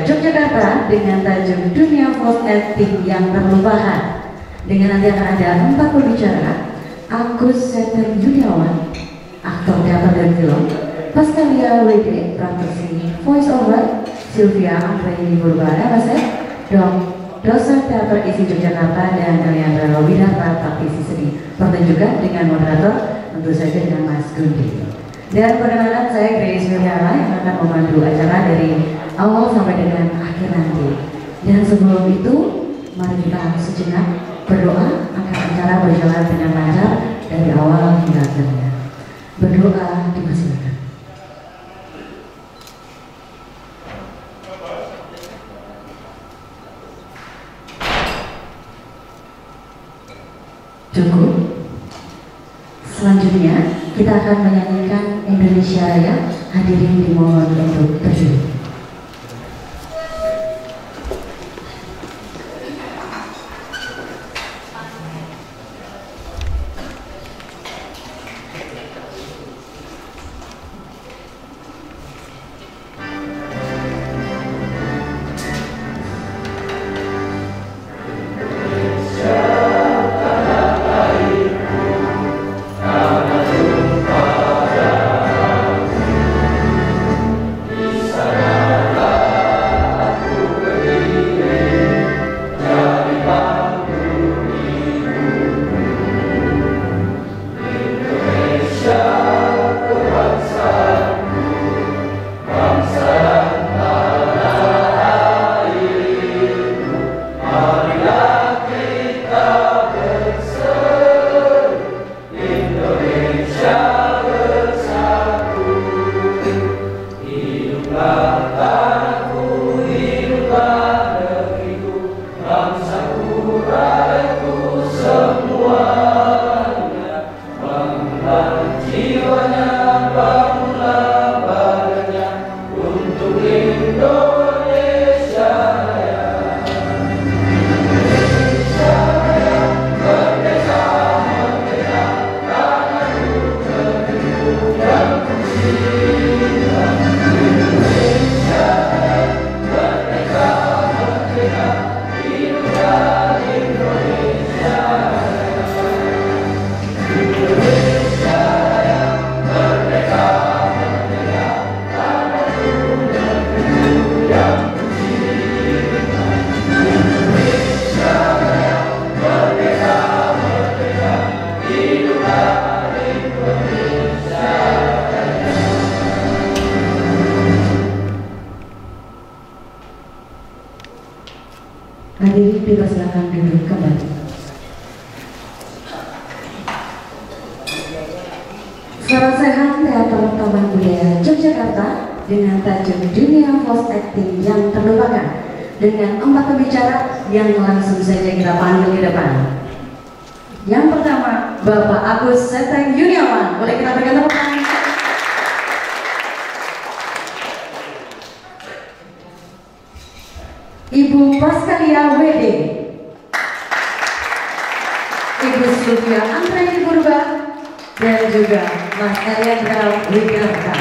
Yogyakarta dengan tajuk Dunia Voice Acting yang Terlupakan. Dengan nanti akan ada 4 pembicara: Agus Seter Juniawan, aktor teater dan film; Pascalia WD, praktisi voice over; Sylvia Anggraini Purba, MSF, dosen teater isi Yogyakarta; dan Eliandra Widarta, praktisi seni pertunjukan, dengan moderator tentu saja dengan Mas Gundi. Dan perkenalan, saya Grace Miliara yang akan memandu acara dari awal sampai dengan akhir nanti. Dan sebelum itu, mari kita sejenak berdoa agar acara berjalan dengan lancar dari awal hingga akhirnya. Berdoa dipersilakan. Cukup. Selanjutnya kita akan menyanyikan Indonesia Raya. Hadirin dimohon untuk berdiri. Hadirin dipersilakan duduk kembali. Salam sehat Teater Taman Budaya Yogyakarta dengan tajuk Dunia Voice Acting yang Terlupakan, dengan 4 pembicara yang langsung saja kita panggil ke depan. Yang pertama, Bapak Agus Seter Juniawan. Boleh kita berikan tepuk tangan? Ibu Pascalia WD, Ibu Sylvia Anggraini Purba, dan juga Mas Eliandra Widarta.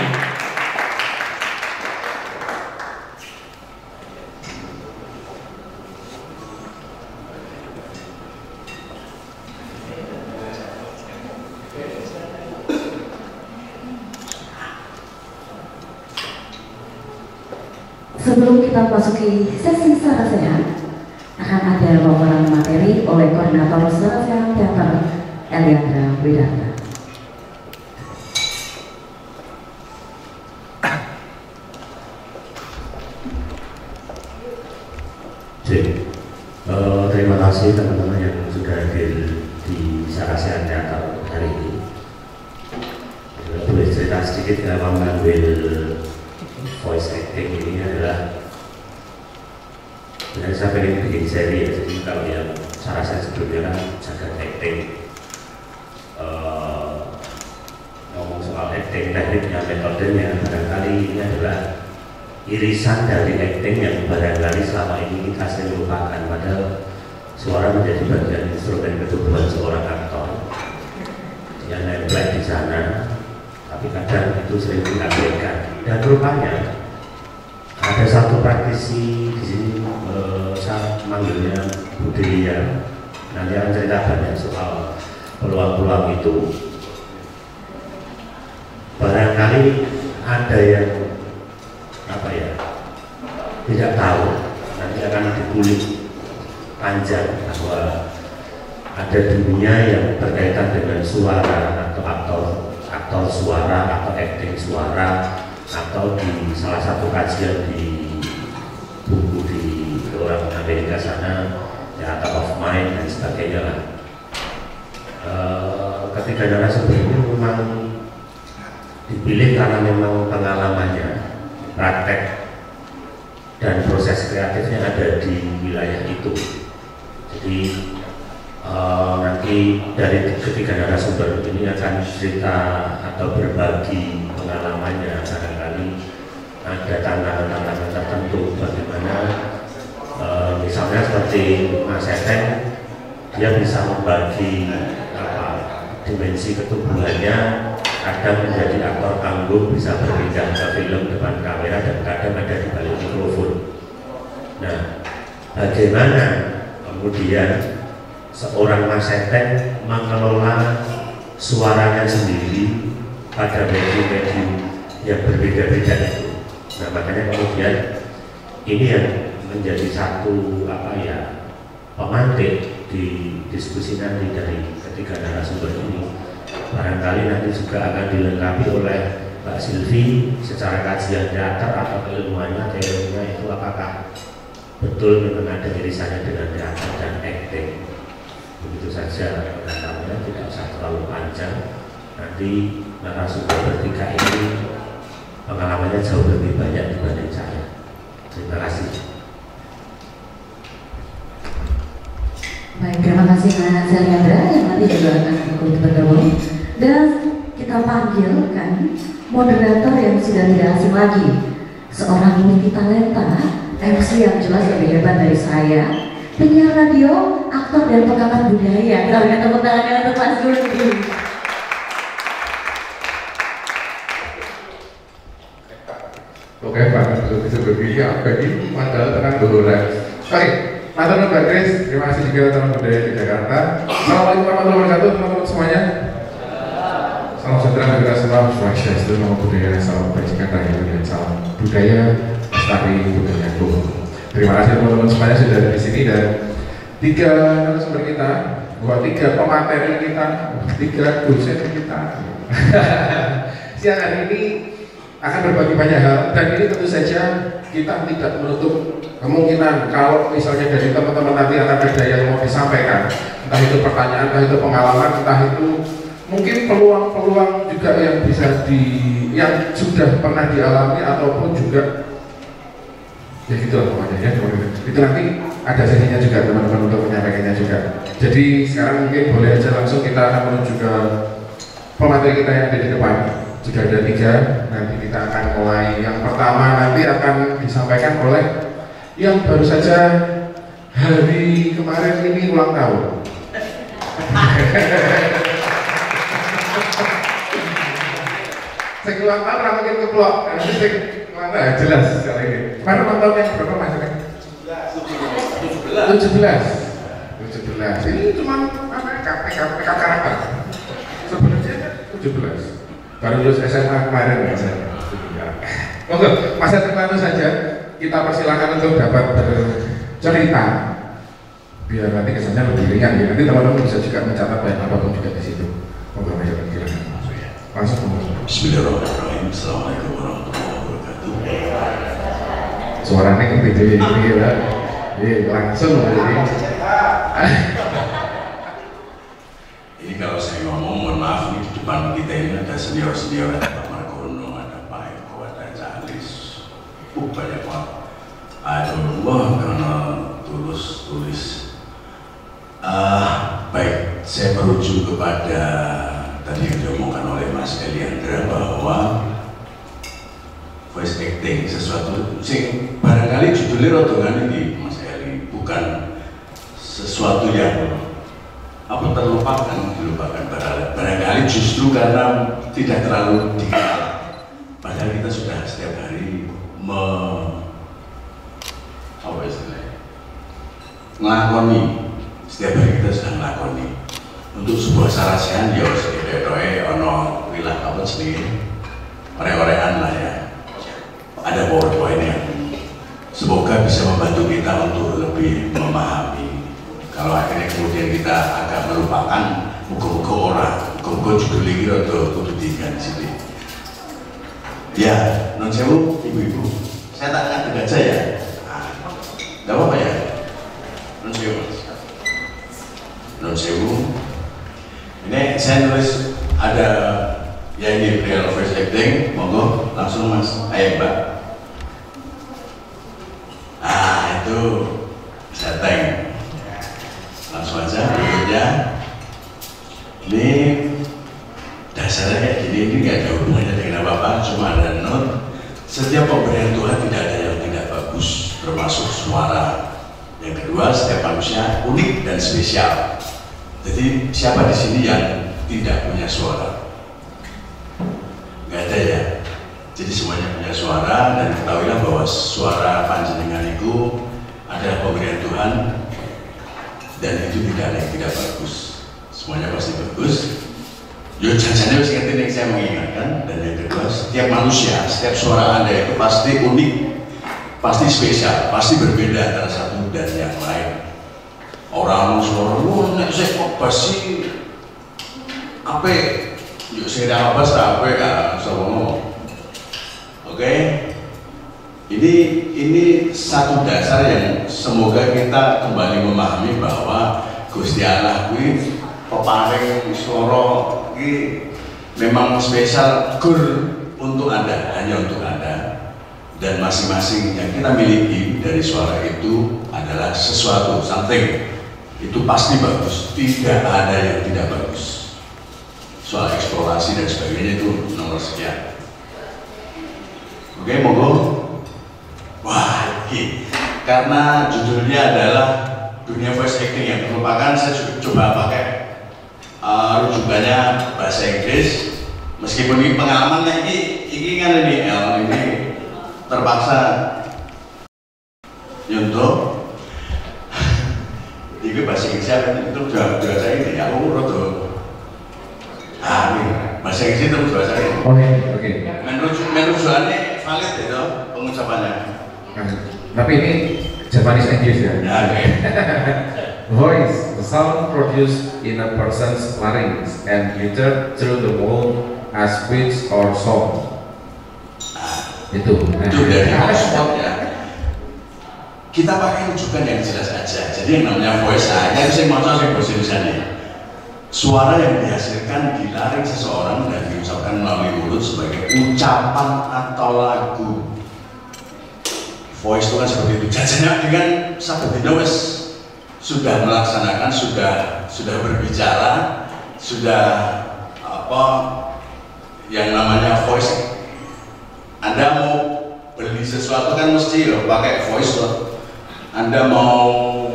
Sebelum kita masuki sesi Sara Sehat, akan ada pemaparan materi oleh Koordinator Sara Sehat Teater Eliandra Widarta. Terima kasih teman-teman yang sudah hadir di Sara Sehat Teater hari ini. Boleh cerita sedikit kenapa mengambil voice acting ini adalah saya pengen bikin seri ya. Jadi kalau yang Sara Sehat sebelumnya kan jaga acting, ngomong soal acting, tekniknya, metodenya, barangkali ini adalah irisan dari acting yang barangkali selama ini kita sering lupakan, padahal suara menjadi bagian instrumen ketubuhan seorang aktor yang nempel di sana, tapi kadang itu sering diabaikan. Dan rupanya ada satu praktisi di sini, saya manggilnya Bu Delia, nanti akan cerita banyak soal peluang-peluang itu. Barangkali ada yang tidak tahu, nanti akan dikulik panjang bahwa ada dunia yang berkaitan dengan suara atau aktor suara atau acting suara, atau di salah satu kajian di buku di orang Amerika sana, The Art of Mind dan sebagainya lah. Ketiga narasumber ini memang dipilih karena memang pengalamannya, praktek dan proses kreatifnya ada di wilayah itu. Jadi nanti dari ketiga narasumber ini akan cerita atau berbagi pengalamannya. Barangkali ada tantangan-tantangan tertentu bagaimana misalnya seperti Mas Eteng, dia bisa membagi dimensi ketubuhannya, kadang menjadi aktor panggung, bisa berpindah ke film depan kamera dan kadang ada di balik mikrofon. Nah, bagaimana kemudian seorang Mas Eteng mengelola suaranya sendiri pada medium-medium yang berbeda-beda itu. Nah, makanya kemudian ini yang menjadi satu pemantik di diskusi nanti dari ketiga narasumber ini. Barangkali nanti juga akan dilengkapi oleh Mbak Silvi secara kajian teater atau keilmuannya, teorinya itu apakah betul memang ada irisannya dengan teater dan acting. Begitu saja pengantarnya, tidak usah terlalu panjang. Nanti narasumber bertiga ini pengalamannya jauh lebih banyak dibanding saya. Terima kasih. Baik, terima kasih Mas Ariandra yang nanti juga akan ikut bergabung. Dan kita panggilkan moderator yang sudah tidak asing lagi, seorang multi talenta, MC yang jelas lebih hebat dari saya, penyiar radio, aktor dan pengamat budaya. Kita berikan tepuk tangan untuk Mas Gundi. Oke Pak, bisa berbagi apa ini? Mandal tenang dulu lah. Baik, Mantan Mbak Kris, terima kasih juga teman budaya di Jakarta. Assalamualaikum warahmatullahi wabarakatuh teman-teman semuanya. Salam sejahtera bagi kita semua, swastiastu, nama budaya, salam kebajikan rakyat dan salam budaya, lestari budaya. Terima kasih teman-teman semuanya sudah ada di sini, dan tiga narasumber kita, tiga pemateri kita, tiga dosen kita. Siang hari ini akan berbagi banyak hal, dan ini tentu saja kita tidak menutup kemungkinan kalau misalnya dari teman-teman nanti akan ada yang mau disampaikan, entah itu pertanyaan, entah itu pengalaman, entah itu mungkin peluang-peluang juga yang bisa yang sudah pernah dialami ataupun juga ya gitu lah pokoknya ya, itu nanti ada sesinya juga teman-teman untuk menyampaikannya juga. Jadi sekarang mungkin boleh aja langsung kita akan menuju ke pemateri kita yang ada di depan. Sudah ada tiga, nanti kita akan mulai. Yang pertama nanti akan disampaikan oleh yang baru saja hari kemarin ini ulang tahun. Saya ulang tahun ramai ke keluar, nanti saya mana jelas kali ini. Kemarin ulang tahun yang berapa Mas? 17. Ini cuma PK karakter. Sebenarnya 17. Baru lulus SMA kemarin ya saya. Oke, masa terlalu saja kita persilakan untuk dapat bercerita biar nanti kesannya lebih ringan ya. Nanti teman-teman bisa juga mencatat banyak apapun juga di situ. Moga bisa berkira. Langsung. Bismillahirrahmanirrahim. Assalamualaikum warahmatullahi wabarakatuh. Suaranya kan beda ini ya. Langsung ini. Ini kalau saya ngomong, mohon maaf nih, di depan kita ini ada senior-senior, ada Pak Margono, ada Pak Eko, ada Calis, banyak Pak. Allah karena tulis. Baik, saya merujuk kepada tadi yang diomongkan oleh Mas Eliandra bahwa voice acting sesuatu sing barangkali judulnya rotongan ini Mas Eli, bukan sesuatu yang dilupakan barangkali justru karena tidak terlalu dikenal, padahal kita sudah setiap hari apa istilahnya, ngelakoni. Setiap hari kita sedang ngelakoni untuk sebuah sarasehan ya sedikit-sedikit ono wilayah apa sendiri ore-orean lah ya, ada power-power yang semoga bisa membantu kita untuk lebih memahami. Kalau akhirnya kemudian kita agak melupakan muka-muka orang, muka-muka judul lagi atau kudu tinggal di sini. Ya, non sewu ibu-ibu, saya tak aja ya, nggak apa-apa ya, non sewu. Non sewu, ini saya nulis ada ya ini real voice acting, monggo langsung mas, ayo mbak. Itu setting, langsung aja berikutnya. Ini dasarnya kayak gini, ini nggak ada hubungannya dengan apa-apa, cuma ada note. Setiap pemberian Tuhan tidak ada yang tidak bagus, termasuk suara. Yang kedua, setiap manusia unik dan spesial. Jadi siapa di sini yang tidak punya suara? Nggak ada ya. Jadi semuanya punya suara, dan ketahuilah bahwa suara panjenengan itu adalah pemberian Tuhan, dan itu tidak ada yang tidak bagus. Semuanya pasti bagus. Yo jajannya harus ngerti yang saya mengingatkan. Dan yang kedua, setiap manusia, setiap suara Anda itu pasti unik, pasti spesial, pasti berbeda antara satu dan yang lain. Orang suara, nek saya kok pasti apa? Yuk saya apa apa kan, sama. Oke, ini satu dasar yang semoga kita kembali memahami bahwa Gusti Allah kuwi peparing suara ini memang spesial gur untuk Anda, hanya untuk Anda, dan masing-masing yang kita miliki dari suara itu adalah sesuatu, something. Itu pasti bagus, tidak ada yang tidak bagus. Soal eksplorasi dan sebagainya itu nomor sekian. Oke, monggo. Wah, ini karena judulnya adalah dunia voice acting yang merupakan, saya coba pakai rujukannya bahasa Inggris. Meskipun ini pengalaman ini kan ini terpaksa nyontoh. Ini bahasa Inggris itu bahasa ini, aku rodo. Ini bahasa Inggris itu bahasa ini. Oke. Merujukannya valid itu pengucapannya. Tapi ini Japanese English ya. Oke. Voice, the sound produced in a person's larynx and filtered through the wall as speech or song. Itu dari respon ya. Kita pakai rujukan yang jelas aja. Jadi yang namanya voice, saya bisa mau coba bahasa Indonesia. Suara yang dihasilkan di larynx seseorang dan diucapkan melalui mulut sebagai ucapan atau lagu. Voice itu kan seperti itu. Jadinya dengan sabdina wes sudah melaksanakan, sudah berbicara, sudah apa yang namanya voice. Anda mau beli sesuatu kan mesti ya pakai voice loh. Anda mau,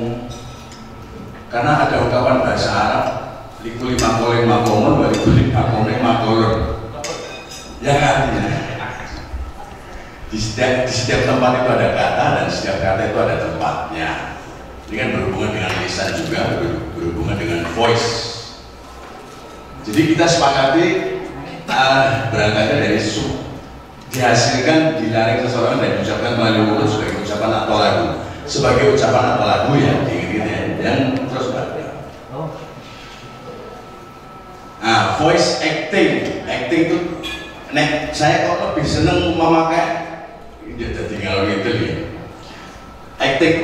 karena ada ungkapan bahasa Arab, likuli makoleng makomon, likuli makomeng makolon. Ya kan? Di setiap tempat itu ada kata, dan setiap kata itu ada tempatnya. Ini kan berhubungan dengan lisan juga, berhubungan dengan voice. Jadi kita sepakati berangkatnya dari dihasilkan di larynx seseorang dan diucapkan melalui mulut sebagai ucapan atau lagu. Sebagai ucapan atau lagu ya, diingat dan terus berada. Nah, voice acting itu, saya kok lebih seneng memakai, jadi tinggal gitu ya. Acting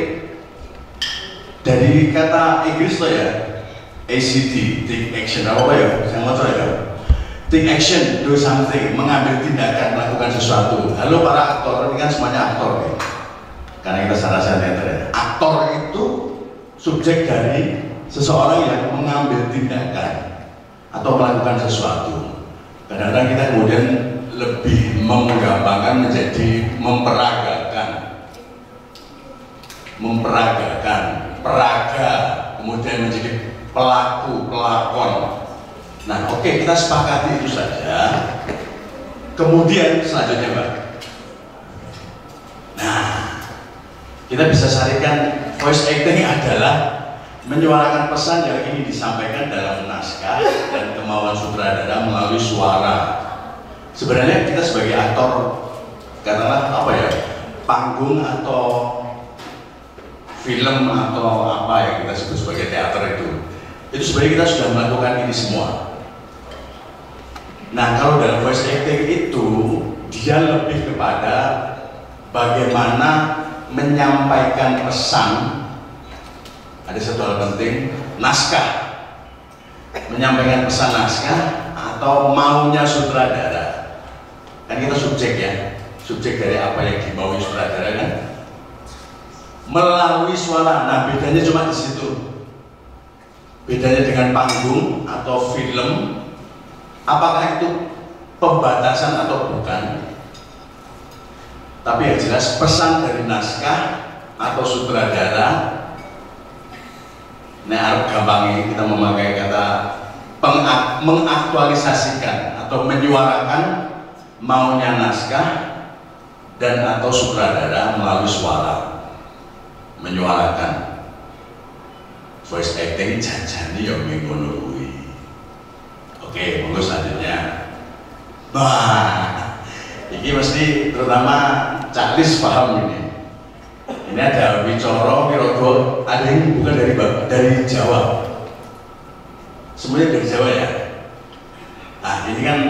dari kata Inggris loh ya, ACT, take action, apa ya? Saya mau coba ya. Take action, do something, mengambil tindakan, melakukan sesuatu. Halo para aktor, ini kan semuanya aktor ya. Karena kita salah teater ya. Aktor itu subjek dari seseorang yang mengambil tindakan atau melakukan sesuatu. Kadang-kadang kita kemudian lebih menggampangkan menjadi memperagakan, peraga, kemudian menjadi pelaku, pelakon. Nah, oke, kita sepakati itu saja. Kemudian selanjutnya, Mbak. Nah, Kita bisa sarikan voice acting adalah menyuarakan pesan yang ingin disampaikan dalam naskah dan kemauan sutradara melalui suara. Sebenarnya kita sebagai aktor, katakanlah apa ya, panggung atau film atau apa yang kita sebut sebagai teater itu sebenarnya kita sudah melakukan ini semua. Nah, kalau dalam voice acting itu dia lebih kepada bagaimana menyampaikan pesan. Ada satu hal penting, naskah, menyampaikan pesan naskah atau maunya sutradara. Kan kita subjek ya, subjek dari apa yang dimaui sutradara kan, melalui suara. Nah, bedanya cuma di situ. Bedanya dengan panggung atau film, apakah itu pembatasan atau bukan? Tapi yang jelas pesan dari naskah atau sutradara. Nah, Arab gampang ini kita memakai kata mengaktualisasikan atau menyuarakan maunya naskah dan atau sutradara melalui suara. Menyuarakan. Voice acting janjani yang mengkono kuwi. Oke, monggo selanjutnya. Wah, ini mesti terutama Caklis paham ini. Ini ada Wicoro, Wirogo, ada yang bukan dari Jawa. Semuanya dari Jawa ya. Nah, ini kan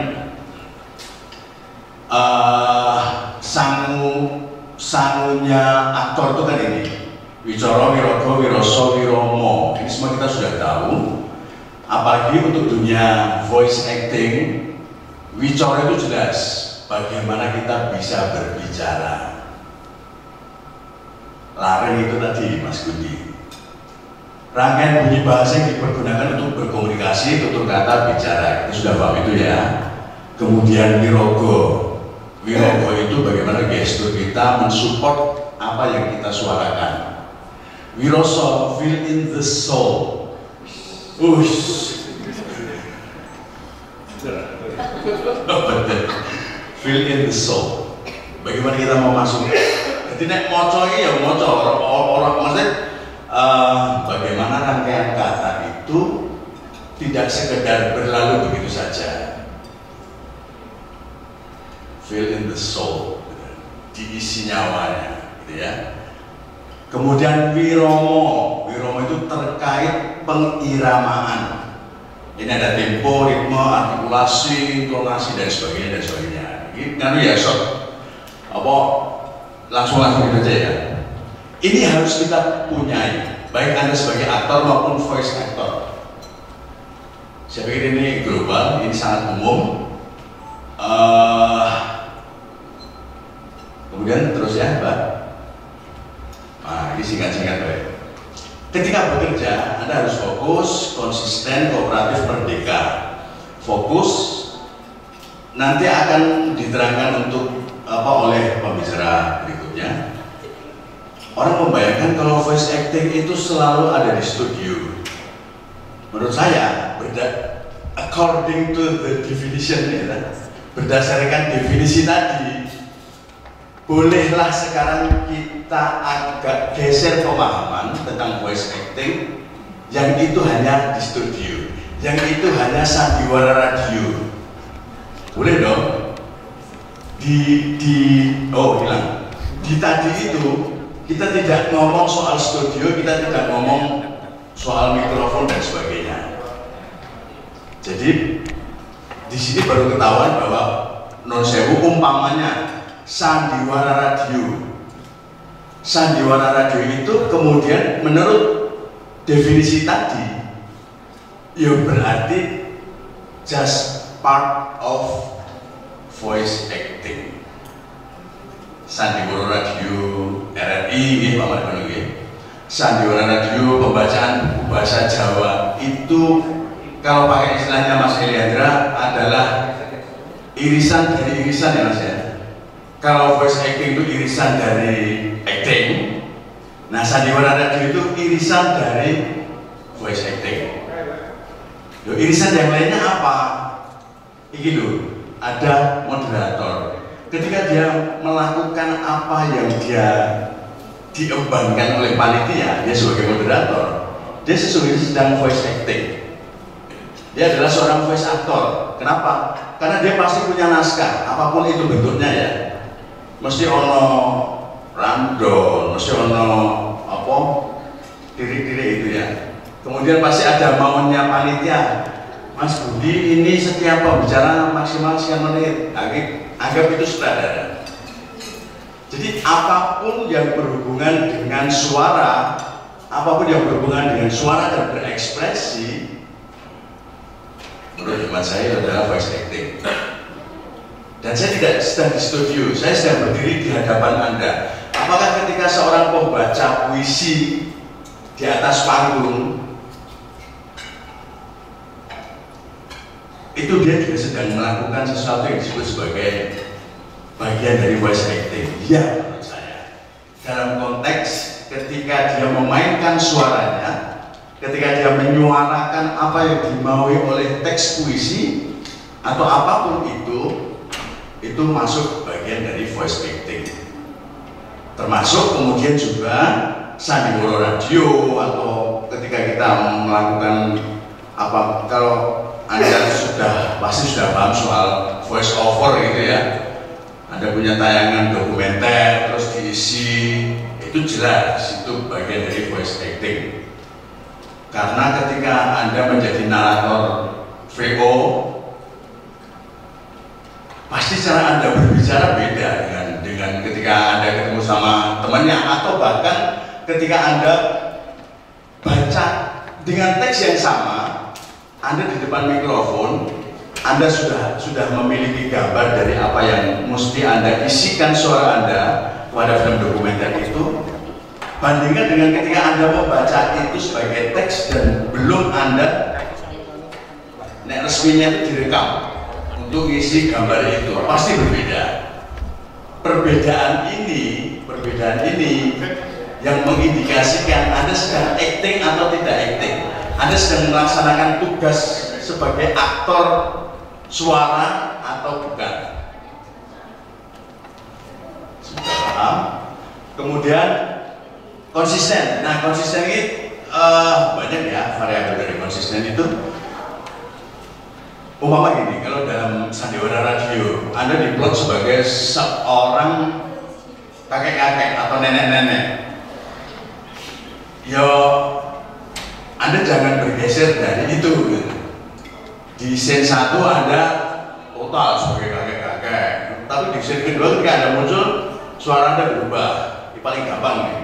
sangunya aktor itu kan ini. Wicoro, Wirogo, Wiroso, Wiromo. Ini semua kita sudah tahu. Apalagi untuk dunia voice acting, Wicoro itu jelas bagaimana kita bisa berbicara. Lareng itu tadi Mas Gundi. Rangkaian bunyi bahasa yang dipergunakan untuk berkomunikasi, tutur kata, bicara. Kita sudah paham itu ya. Kemudian Wirogo. Wirogo itu bagaimana gestur kita mensupport apa yang kita suarakan. Wiroso, feel in the soul. Feel in the soul. Bagaimana kita mau masuk? Jadi nek moco ini ya moco orang maksudnya bagaimana rangkaian kata itu tidak sekedar berlalu begitu saja. Feel in the soul, diisi nyawanya, gitu ya. Kemudian Wiromo itu terkait pengiramaan. Ini ada tempo, ritme, artikulasi, intonasi dan sebagainya. Ini kan ya short. Apa langsung gitu aja ya. Ini harus kita punyai, baik Anda sebagai aktor maupun voice actor. Saya pikir ini global, ini sangat umum. Kemudian terus ya, Mbak. Nah, ini singkat-singkat baik. Ketika bekerja, Anda harus fokus, konsisten, kooperatif, merdeka. Fokus nanti akan diterangkan untuk apa oleh pembicara berikutnya. Orang membayangkan kalau voice acting itu selalu ada di studio. Menurut saya, according to the definition ya, berdasarkan definisi tadi, bolehlah sekarang kita agak geser pemahaman tentang voice acting yang itu hanya di studio, yang itu hanya sandiwara radio. Boleh dong? Hilang. Di tadi itu kita tidak ngomong soal studio, kita tidak ngomong soal mikrofon dan sebagainya. Jadi di sini baru ketahuan bahwa non sewu umpamanya sandiwara radio. Sandiwara radio itu kemudian menurut definisi tadi, ya berarti just part of voice acting. Sandiwara radio RRI, Pak Margono, sandiwara radio pembacaan bahasa Jawa itu kalau pakai istilahnya Mas Eliandra adalah irisan dari irisan ya Mas ya. Kalau voice acting itu irisan dari acting, nah sandiwara radio itu irisan dari voice acting. Loh, irisan yang lainnya apa? Ini loh, ada moderator. Ketika dia melakukan apa yang dia diembankan oleh panitia, dia sebagai moderator, dia sesungguhnya sedang voice acting. Dia adalah seorang voice actor. Kenapa? Karena dia pasti punya naskah, apapun itu bentuknya ya. Mesti ono random, mesti ono apa, diri-diri itu ya. Kemudian pasti ada maunya panitia. Mas Budi ini setiap pembicara maksimal sekian menit. Anggap itu sutradara. Jadi apapun yang berhubungan dengan suara, apapun yang berhubungan dengan suara dan berekspresi, menurut hemat saya adalah voice acting. Dan saya tidak sedang di studio, saya sedang berdiri di hadapan Anda. Apakah ketika seorang pembaca puisi di atas panggung itu dia juga sedang melakukan sesuatu yang disebut sebagai bagian dari voice acting? Ya, menurut saya. Dalam konteks ketika dia memainkan suaranya, ketika dia menyuarakan apa yang dimaui oleh teks puisi atau apapun itu masuk bagian dari voice acting. Termasuk kemudian juga sandiwara radio, atau ketika kita melakukan apa, kalau Anda pasti sudah paham soal voice over gitu ya. Anda punya tayangan dokumenter terus diisi, itu jelas itu bagian dari voice acting. Karena ketika Anda menjadi narator VO, pasti cara Anda berbicara beda dengan ketika Anda ketemu sama temannya, atau bahkan ketika Anda baca dengan teks yang sama, Anda di depan mikrofon, Anda sudah memiliki gambar dari apa yang mesti Anda isikan suara Anda pada film dokumenter itu. Bandingkan dengan ketika Anda membaca itu sebagai teks dan belum Anda resminya itu direkam untuk isi gambar itu, pasti berbeda. Perbedaan ini yang mengindikasikan Anda sedang acting atau tidak acting. Anda sedang melaksanakan tugas sebagai aktor suara atau bukan. Sudah paham? Kemudian konsisten. Nah, konsisten ini banyak ya variabel dari konsisten itu. Umpama gini, kalau dalam sandiwara radio, Anda diplot sebagai seorang kakek-kakek atau nenek-nenek. Yo, Anda jangan bergeser dari itu. Gitu. Di scene 1 Anda total sebagai kakek-kakek, tapi di scene kedua ketika Anda muncul, suara Anda berubah. Ini paling gampang nih.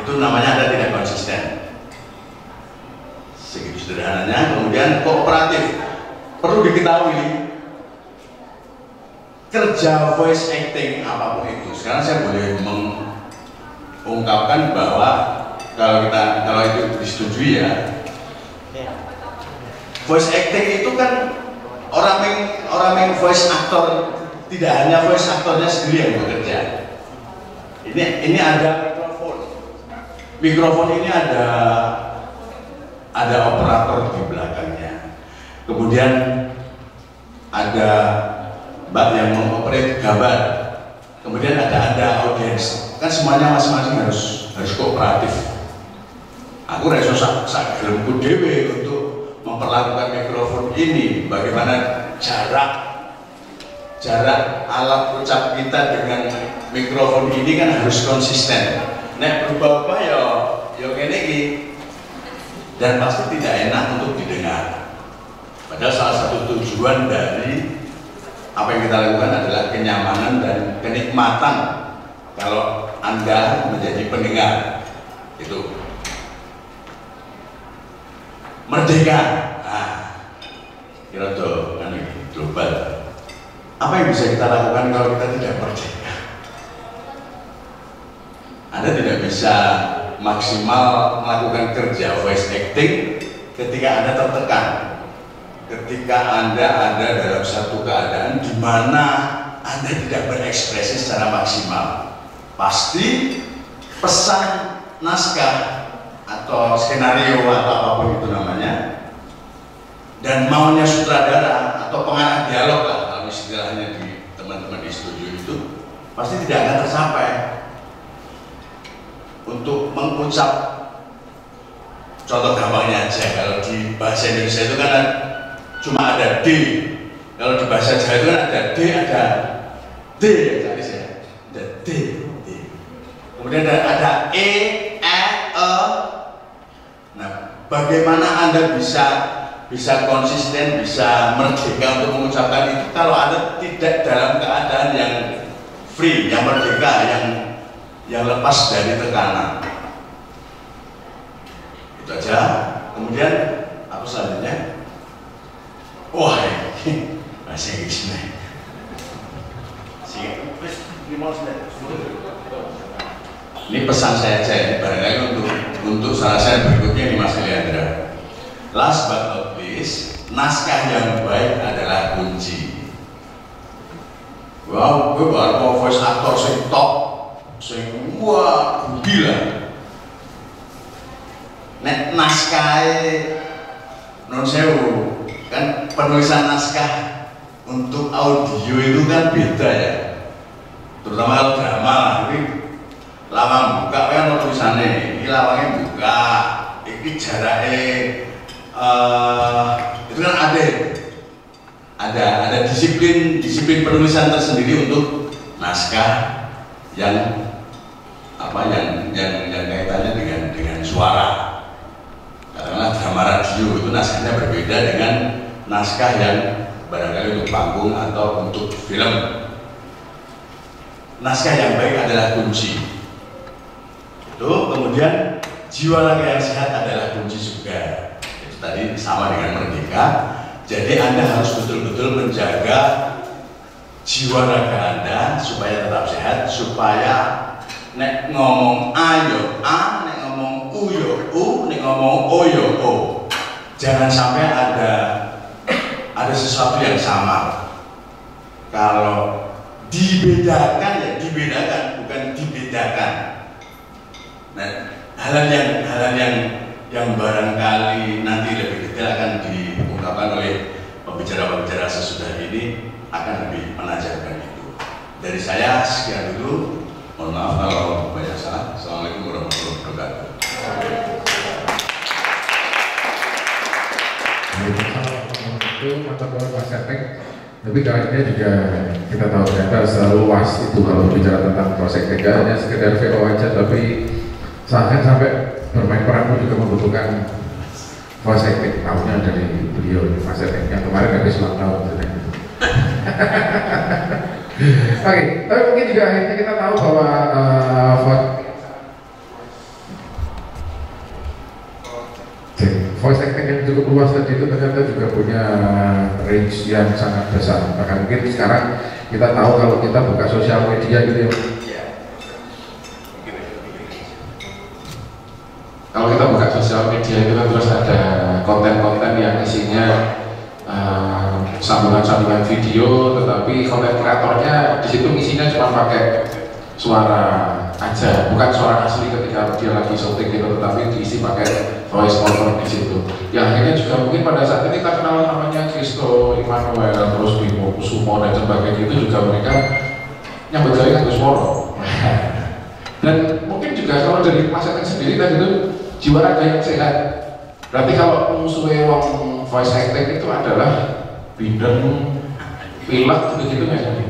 Itu namanya Anda tidak konsisten. Segitu sederhananya. Kemudian kooperatif. Perlu diketahui, kerja voice acting apapun itu, sekarang saya boleh mengungkapkan bahwa kalau itu disetujui ya, voice acting itu kan orang yang voice actor, tidak hanya voice actornya sendiri yang bekerja. Ini ada mikrofon ini ada operator di belakangnya. Kemudian ada Mbak yang mengoperate gambar. Kemudian ada audiens. Kan semuanya masing-masing harus kooperatif. Aku reso sak gelemku dhewe untuk memperlakukan mikrofon ini. Bagaimana jarak alat ucap kita dengan mikrofon ini kan harus konsisten. Nek berubah-ubah ya kene iki. Dan pasti tidak enak untuk didengar. Padahal salah satu tujuan dari apa yang kita lakukan adalah kenyamanan dan kenikmatan kalau Anda menjadi pendengar. Itu merdeka. Kira tuh kan global. Apa yang bisa kita lakukan kalau kita tidak merdeka? Anda tidak bisa maksimal melakukan kerja voice acting ketika Anda tertekan. Ketika Anda ada dalam satu keadaan di mana Anda tidak berekspresi secara maksimal, pasti pesan naskah atau skenario atau apapun itu namanya, dan maunya sutradara atau pengarah dialog lah kalau istilahnya di teman-teman di studio itu, pasti tidak akan tercapai. mengucap, contoh gampangnya aja, kalau di bahasa Indonesia itu kan cuma ada D, kalau di bahasa Jawa itu kan ada D, ada D ya, ada D, kemudian ada E, E. Nah, bagaimana Anda bisa konsisten, bisa merdeka untuk mengucapkan itu kalau Anda tidak dalam keadaan yang free, yang merdeka, yang lepas dari tekanan. Itu aja. Kemudian apa selanjutnya? Wah, ini bahasa Inggris nih. Ini pesan saya aja ya, barangkali untuk saran berikutnya nih Mas Leandra. Last but not least, naskah yang baik adalah kunci. Wow, gue baru voice actor sing top, sing wah gila. Nek naskah non sewu kan penulisan naskah untuk audio itu kan beda ya. Terutama kalau drama lah, ini lawang buka kan tulisannya, ini lawangnya buka, ini jaraknya itu kan ada disiplin penulisan tersendiri untuk naskah yang kaitannya dengan suara. Katakanlah drama radio itu naskahnya berbeda dengan naskah yang barangkali untuk panggung atau untuk film. Naskah yang baik adalah kunci. Itu kemudian jiwa raga yang sehat adalah kunci juga. Itu tadi sama dengan merdeka. Jadi Anda harus betul-betul menjaga jiwa raga Anda supaya tetap sehat, supaya nek ngomong A yo A, nek ngomong U yo U, nek ngomong O yo O. Jangan sampai ada sesuatu yang sama. Kalau dibedakan ya dibedakan, bukan dibedakan. Nah, hal-hal yang barangkali nanti lebih detail akan diungkapkan oleh pembicara-pembicara sesudah ini akan lebih menajamkan itu. Dari saya sekian dulu. Mohon maaf kalau banyak salah. Assalamualaikum warahmatullahi wabarakatuh. Itu mantap banget Mas Seteng. Tapi kalinya juga kita tahu ternyata selalu luas itu kalau bicara tentang proses tidak hanya sekedar VO aja, tapi sampai bermain peran pun juga membutuhkan voice acting. Tahunya dari beliau Mas Seteng yang kemarin habis ulang tahun. Oke, tapi mungkin juga akhirnya kita tahu bahwa voice acting yang cukup luas tadi itu ternyata juga punya range yang sangat besar. Bahkan mungkin sekarang kita tahu kalau kita buka sosial media gitu ya. Kalau kita buka sosial media itu kan terus ada konten-konten yang isinya sambungan-sambungan video, tetapi konten kreatornya di situ isinya cuma pakai suara aja, bukan suara asli ketika dia lagi syuting gitu, tetapi diisi pakai voice over di situ. Yang akhirnya juga mungkin pada saat ini kita kenal namanya Kristo Immanuel, terus Bimo Kusumo dan sebagainya, itu juga mereka nyambut jari kan Gusmoro. Dan mungkin juga kalau dari Mas Seteng sendiri tadi itu jiwa raga yang sehat. Berarti kalau musuhnya wong voice acting itu adalah bidang pilek begitu nggak sih?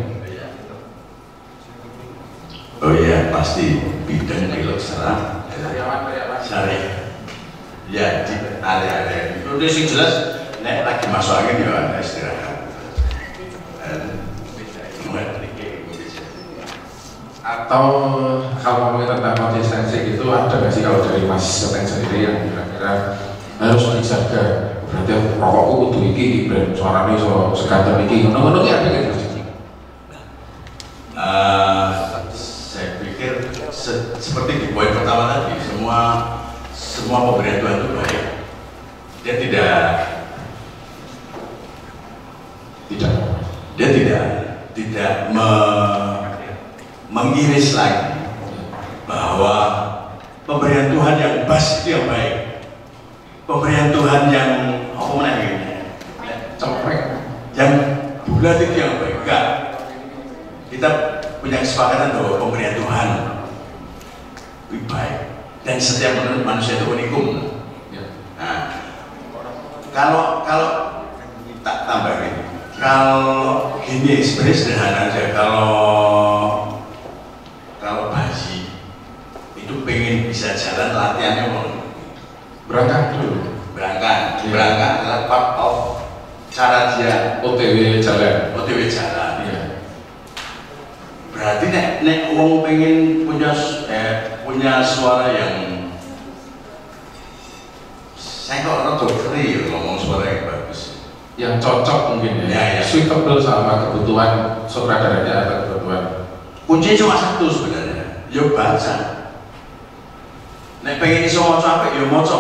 Oh iya, pasti bidang pilek serang. Syariah. Ya di area-area itu sih jelas. Nek lagi masuk angin ya istirahat. Atau kalau ngomongin tentang konsistensi itu ada nggak sih kalau dari Mas Seteng sendiri yang kira-kira harus dijaga? Berarti rokokku kudu iki brand suarane iso seganten iki ngono-ngono ki ada nggak sih? Saya pikir seperti di poin pertama tadi, semua pemberian Tuhan itu baik. Dia tidak mengiris lagi bahwa pemberian Tuhan yang bas itu yang baik, pemberian Tuhan yang apa namanya cempreng, yang bulat itu yang baik. Enggak, kita punya kesepakatan bahwa pemberian Tuhan lebih baik dan kan setiap manusia itu unikum. Ya. Nah, kalau tak tambahin, kalau gini sebenarnya sederhana aja. Kalau bayi itu pengen bisa jalan, latihannya mau Berangkat dulu. berangkat adalah part of cara dia OTW jalan. Iya. Berarti nek wong pengen punya suara yang saya kok rada free ngomong suara yang bagus. Yang cocok mungkin ya. Ya. Suitable sama kebutuhan sutradaranya atau kebutuhan. Kuncinya cuma satu sebenarnya, ya baca. Nek pengen iso maca apik ya maca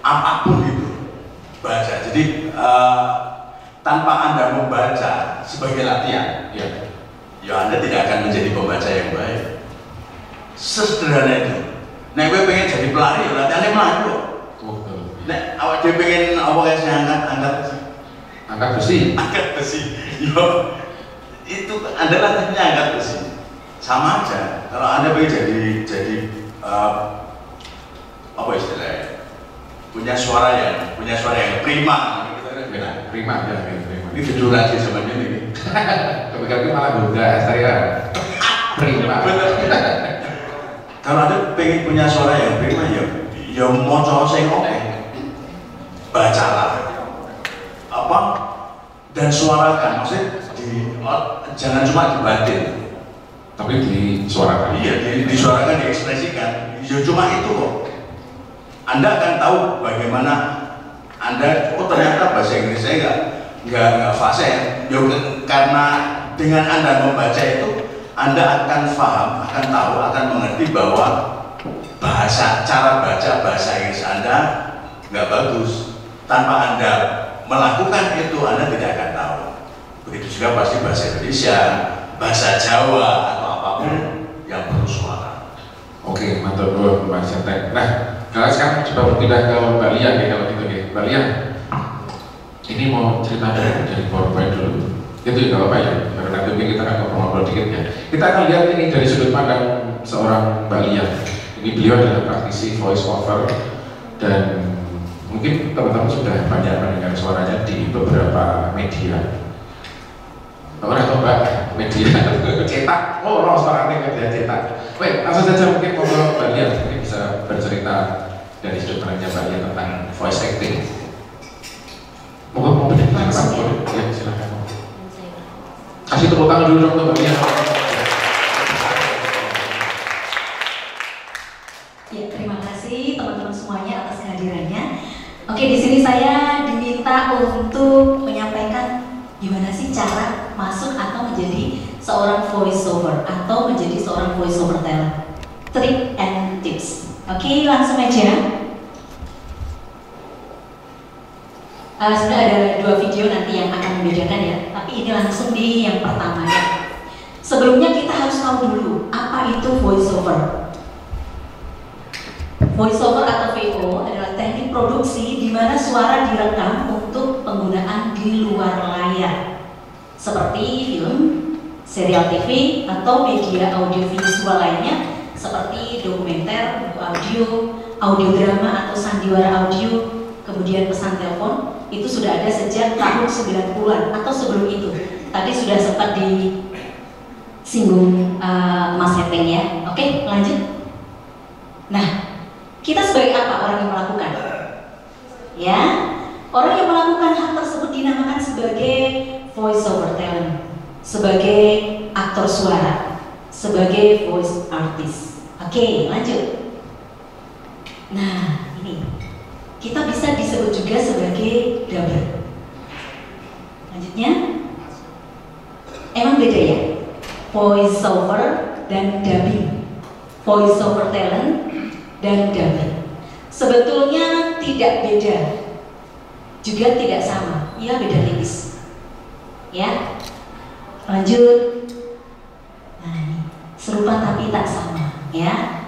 apapun itu baca. Jadi tanpa Anda membaca sebagai latihan, ya Anda tidak akan menjadi pembaca yang baik. Sesederhana itu. Nek gue pengen jadi pelari, ya latihannya melari kok. Nek awak dia pengen apa guys angkat besi, yo itu Anda latihannya angkat besi. Sama aja. Kalau Anda pengen jadi apa istilahnya? punya suara yang prima. Prima. Ini judul lagi sebenarnya ini. Tapi malah bunda saya prima. Kalau Anda pengen punya suara yang prima ya moco sing oke. Bacalah apa dan suarakan, maksudnya jangan cuma dibatin, tapi disuarakan. Iya, disuarakan, diekspresikan. Ya cuma itu kok. Anda akan tahu bagaimana Anda, ternyata bahasa Inggris saya nggak fasih. Ya, karena dengan Anda membaca itu, Anda akan paham, akan tahu, akan mengerti bahwa cara baca bahasa Inggris Anda nggak bagus. Tanpa Anda melakukan itu, Anda tidak akan tahu. Begitu juga pasti bahasa Indonesia, bahasa Jawa atau apapun yang bersuara. Oke, mantap dulu Mas Santai. Nah, kalau sekarang coba berpindah ke Mbak Lia ya, kalau gitu ya. Mbak Lia, ini mau cerita dari PowerPoint dulu. Itu ya apa ya? Baru nanti kita akan ngobrol dikit ya. Kita akan lihat ini dari sudut pandang seorang Mbak Lia. Ini beliau adalah praktisi voice over dan mungkin teman-teman sudah banyak mendengar suaranya di beberapa media. Atau Mbak media cetak, suaranya media cetak. Baik, langsung saja mungkin ngobrol Mbak Lia, mungkin bisa bercerita dari sudut pandangnya Mbak Lia tentang voice acting. Mau bercerita apa? Ya, silakan. Kasih tepuk tangan dulu dong Mbak Lia. Ya, terima kasih teman-teman semuanya atas kehadirannya. Oke, di sini saya diminta untuk menyampaikan gimana sih cara masuk atau menjadi seorang voiceover atau menjadi seorang voiceover talent. Trick and tips. Oke, langsung aja. Sebenarnya ada 2 video nanti yang akan membedakan ya, tapi ini langsung di yang pertama ya. Sebelumnya kita harus tahu dulu apa itu voiceover. Voiceover atau VO adalah teknik produksi di mana suara direkam untuk penggunaan di luar layar, seperti film, serial TV, atau media audiovisual lainnya seperti dokumenter, buku audio drama atau sandiwara audio, kemudian pesan telepon. Itu sudah ada sejak tahun 90-an atau sebelum itu. Tadi sudah sempat disinggung Mas Heteng ya. Oke, lanjut. Nah, kita sebagai apa orang yang melakukan? Ya, orang yang melakukan hal tersebut dinamakan sebagai voiceover talent, sebagai aktor suara, sebagai voice artist. Oke, lanjut. Nah, ini kita bisa disebut juga sebagai dubber. Lanjutnya, emang beda ya? Voiceover dan dubbing, voiceover talent dan dubber. Sebetulnya tidak beda, juga tidak sama. Ya, beda tipis. Ya, lanjut. Nah, ini serupa tapi tak sama. Ya,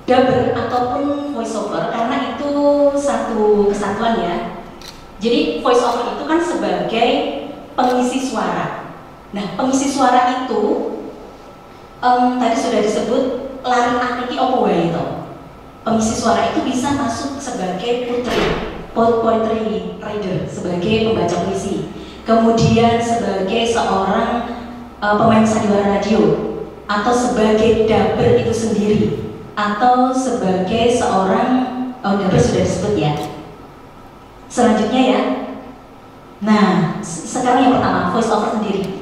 dubber ataupun voiceover karena itu satu kesatuan ya. Jadi voiceover itu kan sebagai pengisi suara. Nah, pengisi suara itu tadi sudah disebut lari akiki opo wae itu. Pengisi suara itu bisa masuk sebagai poetry reader, sebagai pembaca puisi, kemudian sebagai seorang pemain sandiwara radio, atau sebagai dubber itu sendiri, atau sebagai seorang dubber sudah disebut ya. Selanjutnya ya. Nah, sekarang yang pertama, voice over sendiri.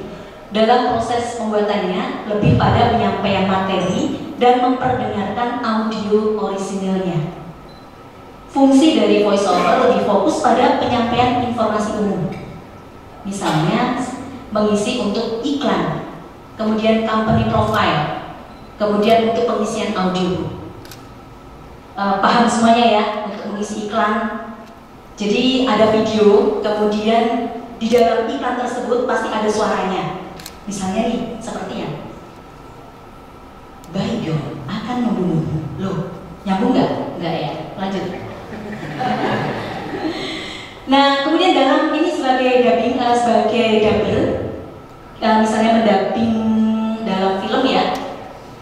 Dalam proses pembuatannya lebih pada penyampaian materi dan memperdengarkan audio orisinilnya. Fungsi dari voice over lebih fokus pada penyampaian informasi umum. Misalnya mengisi untuk iklan, kemudian company profile, kemudian untuk pengisian audio. Paham semuanya ya, untuk mengisi iklan. Jadi ada video, kemudian di dalam iklan tersebut pasti ada suaranya. Misalnya nih, seperti ya, Baygon akan membunuhmu. Loh, nyambung nggak? Nggak ya? Lanjut. Nah, kemudian dalam ini sebagai dubbing, sebagai dubber, misalnya mendubbing dalam film ya,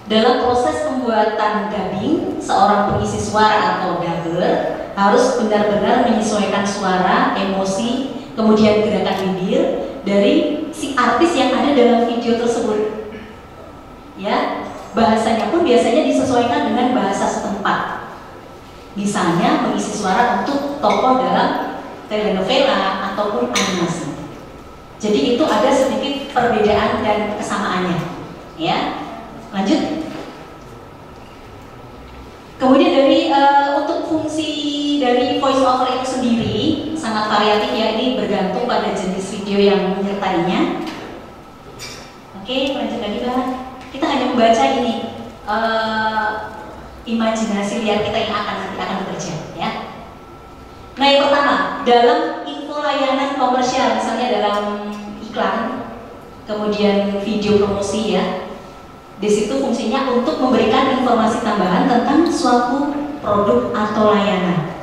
dalam proses pembuatan dubbing, seorang pengisi suara atau dubber harus benar-benar menyesuaikan suara, emosi, kemudian gerakan bibir dari si artis yang ada dalam video tersebut. Ya, bahasanya pun biasanya disesuaikan dengan bahasa setempat. Misalnya mengisi suara untuk tokoh dalam telenovela ataupun animasi. Jadi itu ada sedikit perbedaan dan kesamaannya. Ya, lanjut. Kemudian dari untuk fungsi dari voice over itu sendiri sangat variatif ya, ini bergantung pada jenis video yang menyertainya. Oke, lanjut lagi Bang. Kita hanya membaca ini imajinasi liar kita yang nanti akan bekerja ya. Nah, yang pertama, dalam info layanan komersial, misalnya dalam iklan, kemudian video promosi ya. Di situ fungsinya untuk memberikan informasi tambahan tentang suatu produk atau layanan.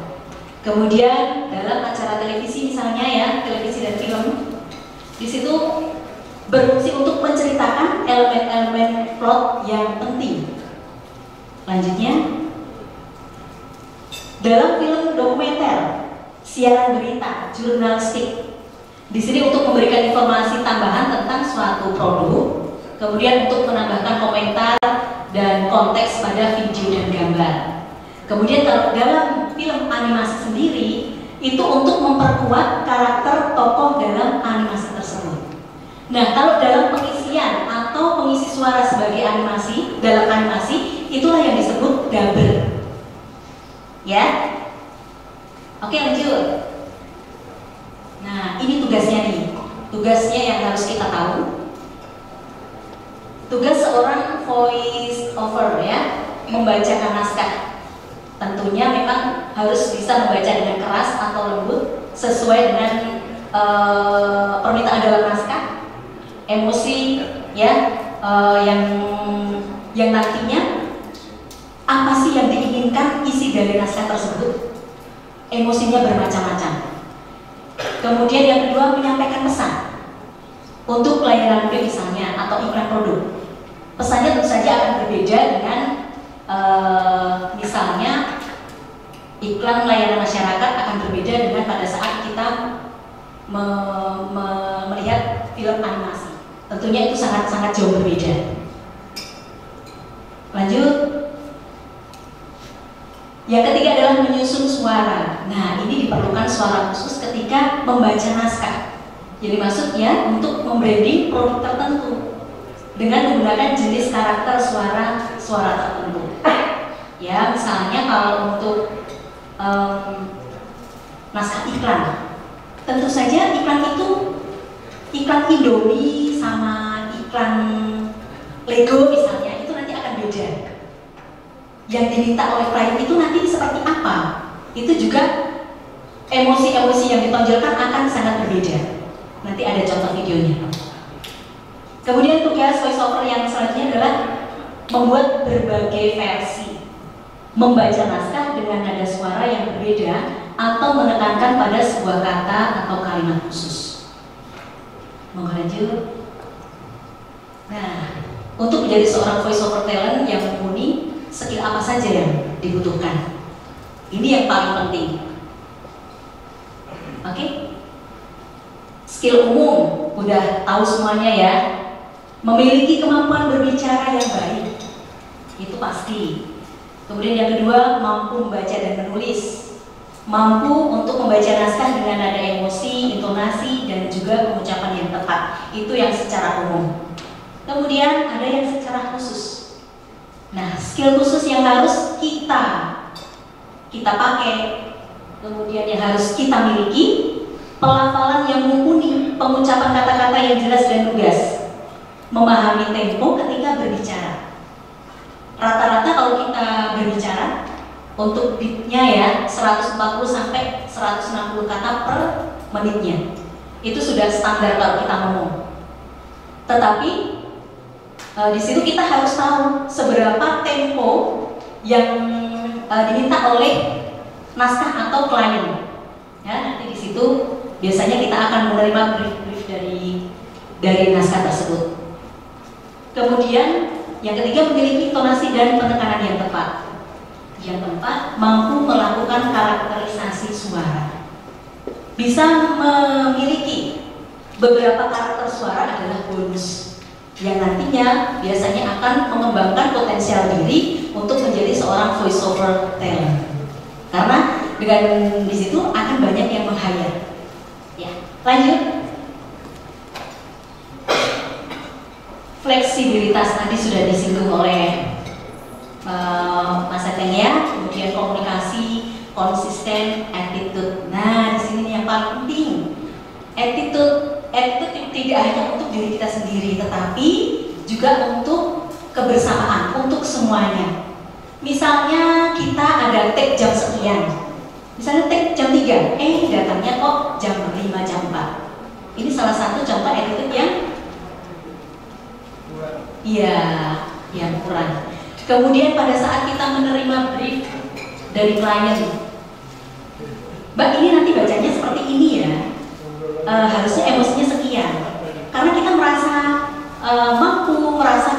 Kemudian dalam acara televisi misalnya ya, televisi dan film, di situ berfungsi untuk menceritakan elemen-elemen plot yang penting. Lanjutnya, dalam film dokumenter, siaran berita, jurnalistik, di sini untuk memberikan informasi tambahan tentang suatu produk. Kemudian untuk menambahkan komentar dan konteks pada video dan gambar. Kemudian kalau dalam film animasi sendiri, itu untuk memperkuat karakter tokoh dalam animasi tersebut. Nah, kalau dalam pengisian atau pengisi suara sebagai animasi, dalam animasi, itulah yang disebut dubber. Ya? Oke, lanjut. Nah, ini tugasnya nih. Tugasnya yang harus kita tahu. Tugas seorang voice over ya, membacakan naskah. Tentunya memang harus bisa membaca dengan keras atau lembut sesuai dengan permintaan dalam naskah, emosi ya, yang nantinya apa sih yang diinginkan isi dari naskah tersebut. Emosinya bermacam-macam. Kemudian yang kedua, menyampaikan pesan. Untuk layanan web misalnya atau iklan produk, pesannya tentu saja akan berbeda dengan misalnya iklan layanan masyarakat akan berbeda dengan pada saat kita melihat film animasi. Tentunya itu sangat-sangat jauh berbeda. Lanjut. Yang ketiga adalah menyusun suara. Nah, ini diperlukan suara khusus ketika membaca naskah. Jadi maksudnya untuk membranding produk tertentu dengan menggunakan jenis karakter suara tertentu. Ya, misalnya kalau untuk naskah iklan, tentu saja iklan itu iklan Indomie sama iklan Lego misalnya itu nanti akan beda. Yang diminta oleh klien itu nanti seperti apa? Itu juga emosi-emosi yang ditonjolkan akan sangat berbeda. Nanti ada contoh videonya. Kemudian tugas voiceover yang selanjutnya adalah membuat berbagai versi, membaca naskah dengan nada suara yang berbeda atau menekankan pada sebuah kata atau kalimat khusus. Mau lanjut? Nah, untuk menjadi seorang voice over talent yang mumpuni, skill apa saja yang dibutuhkan. Ini yang paling penting. Oke? Skill umum udah tahu semuanya ya. Memiliki kemampuan berbicara yang baik, itu pasti. Kemudian yang kedua, mampu membaca dan menulis, mampu untuk membaca naskah dengan nada emosi, intonasi, dan juga pengucapan yang tepat. Itu yang secara umum. Kemudian ada yang secara khusus. Nah, skill khusus yang harus kita pakai, kemudian yang harus kita miliki, pelafalan yang mumpuni, pengucapan kata-kata yang jelas dan lugas, memahami tempo ketika berbicara. Rata-rata kalau kita berbicara untuk beatnya ya 140 sampai 160 kata per menitnya. Itu sudah standar kalau kita ngomong. Tetapi di situ kita harus tahu seberapa tempo yang diminta oleh naskah atau klien. Ya, nanti di situ biasanya kita akan menerima brief dari naskah tersebut. Kemudian yang ketiga, memiliki intonasi dan penekanan yang tepat. Yang keempat, mampu melakukan karakterisasi suara. Bisa memiliki beberapa karakter suara adalah bonus yang nantinya biasanya akan mengembangkan potensial diri untuk menjadi seorang voice over talent. Karena dengan di situ akan banyak yang meng-hire. Ya, lanjut. Fleksibilitas tadi sudah disinggung oleh Mas Eteng ya. Kemudian komunikasi, konsisten, attitude. Nah, di sini yang paling penting. Attitude tidak hanya untuk diri kita sendiri, tetapi juga untuk kebersamaan, untuk semuanya. Misalnya kita ada take jam sekian. Misalnya take jam 3, datangnya kok jam 5, jam 4. Ini salah satu contoh attitude yang kurang. Kemudian pada saat kita menerima brief dari klien, Mbak ini nanti bacanya seperti ini ya, harusnya emosinya sekian. Karena kita merasa mampu, merasa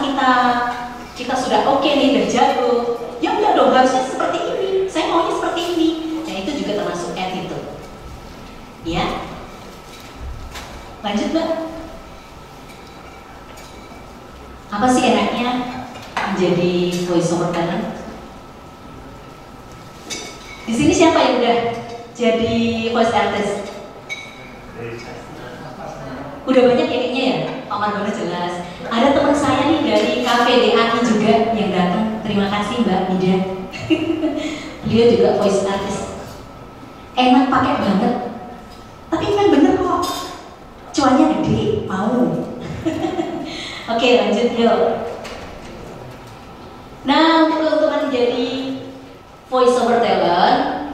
kita sudah oke nih, udah jago. Ya enggak dong, harusnya seperti ini. Saya maunya seperti ini. Nah itu juga termasuk attitude. Ya, lanjut Mbak. Apa sih enaknya menjadi voice over talent? Di sini siapa yang udah jadi voice artist? Udah banyak ya kayaknya ya, Pak Margono jelas. Ada teman saya nih dari KVDAI juga yang datang. Terima kasih Mbak Mida. Beliau juga voice artist. Enak pakai banget. Tapi memang bener kok. Cuannya gede, mau. Oke, lanjut yuk. Nah, untuk keuntungan menjadi voice over talent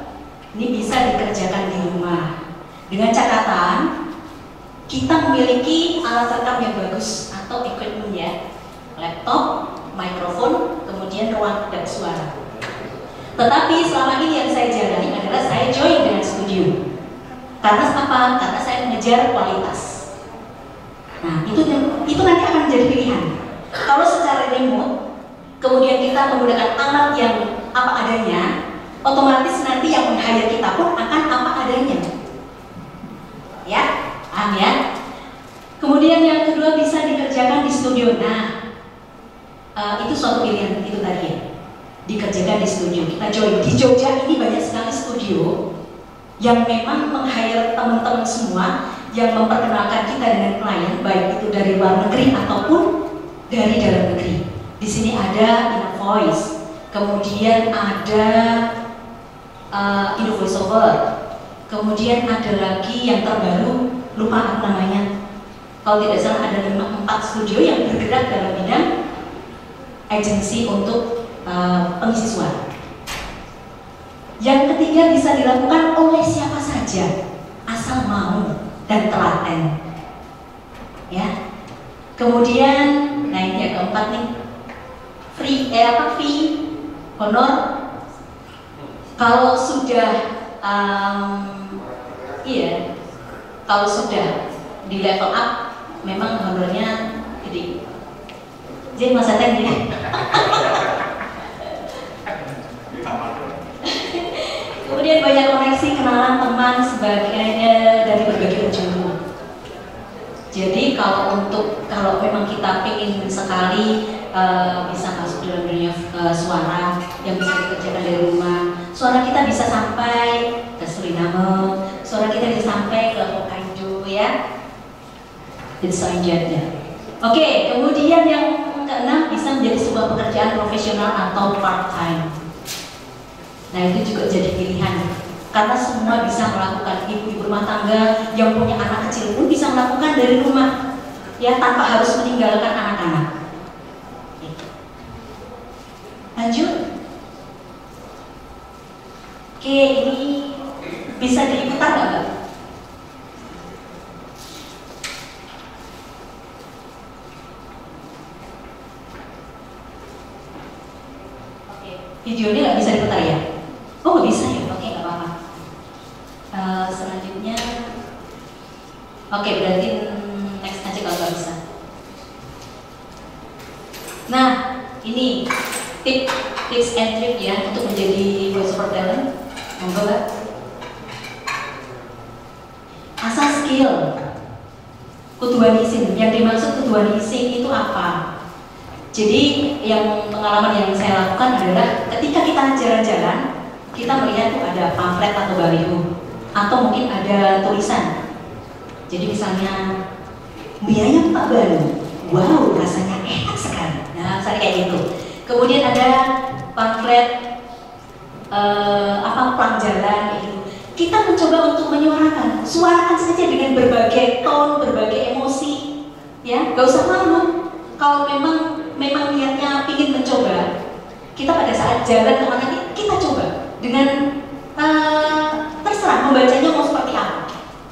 ini bisa dikerjakan di rumah dengan catatan kita memiliki alat rekam yang bagus atau equipment ya, laptop, mikrofon, kemudian ruang kedap suara. Tetapi selama ini yang saya jalani adalah saya join dengan studio. Karena apa? Karena saya mengejar kualitas. Nah, itu nanti akan menjadi pilihan. Kalau secara remote, kemudian kita menggunakan alat yang apa adanya, otomatis nanti yang meng-hire kita pun akan apa adanya. Ya, paham ya? Kemudian yang kedua bisa dikerjakan di studio. Nah, itu suatu pilihan itu tadi ya. Dikerjakan di studio. Kita join di Jogja ini banyak sekali studio yang memang meng-hire teman-teman semua yang memperkenalkan kita dengan klien, baik itu dari luar negeri ataupun dari dalam negeri. Di sini ada Inner Voice, kemudian ada Indo Voice Over, kemudian ada lagi yang terbaru, lupa aku namanya. Kalau tidak salah ada 4 studio yang bergerak dalam bidang agensi untuk pengisi suara. Yang ketiga bisa dilakukan oleh siapa saja, asal mau dan telaten. Ya. Kemudian, nah ini yang keempat nih, fee, honor. Kalau sudah, kalau sudah di level up, memang honornya gede. Jadi Mas Ateng ya. Kemudian banyak koneksi, kenalan teman sebagainya dari berbagai penjuru. Jadi kalau memang kita ingin sekali bisa masuk dalam dunia suara yang bisa dikerjakan dari rumah, suara kita bisa sampai ke Suriname, suara kita bisa sampai ke Hokkaido ya, dan selanjutnya. Oke, kemudian yang keenam bisa menjadi sebuah pekerjaan profesional atau part time. Nah itu juga jadi pilihan, karena semua bisa melakukan. Ibu-ibu rumah tangga yang punya anak kecil pun bisa melakukan dari rumah, ya tanpa harus meninggalkan anak-anak. Lanjut. Oke, ini bisa diputar nggak? Oke, videonya nggak bisa diputar ya? Oh nggak bisa ya? Oke, nggak apa-apa. Selanjutnya, oke berarti next aja kalau nggak bisa. Nah, ini tips and trick ya untuk menjadi voice over talent. Monggo Mbak. Asal skill, kuduan isin. Yang dimaksud kuduan isin itu apa? Jadi yang pengalaman yang saya lakukan adalah ketika kita jalan-jalan, kita melihat tuh ada pamflet atau baliho, atau mungkin ada tulisan. Jadi misalnya mie ayam Pak Balu, wow rasanya enak sekali. Nah, misalnya kayak gitu. Kemudian ada pamflet pelang jalan itu. Kita mencoba untuk menyuarakan, suarakan saja dengan berbagai tone, berbagai emosi, ya, gak usah malu. Kalau memang niatnya ingin mencoba, kita pada saat jalan kemana kita coba dengan terserah membacanya mau seperti apa,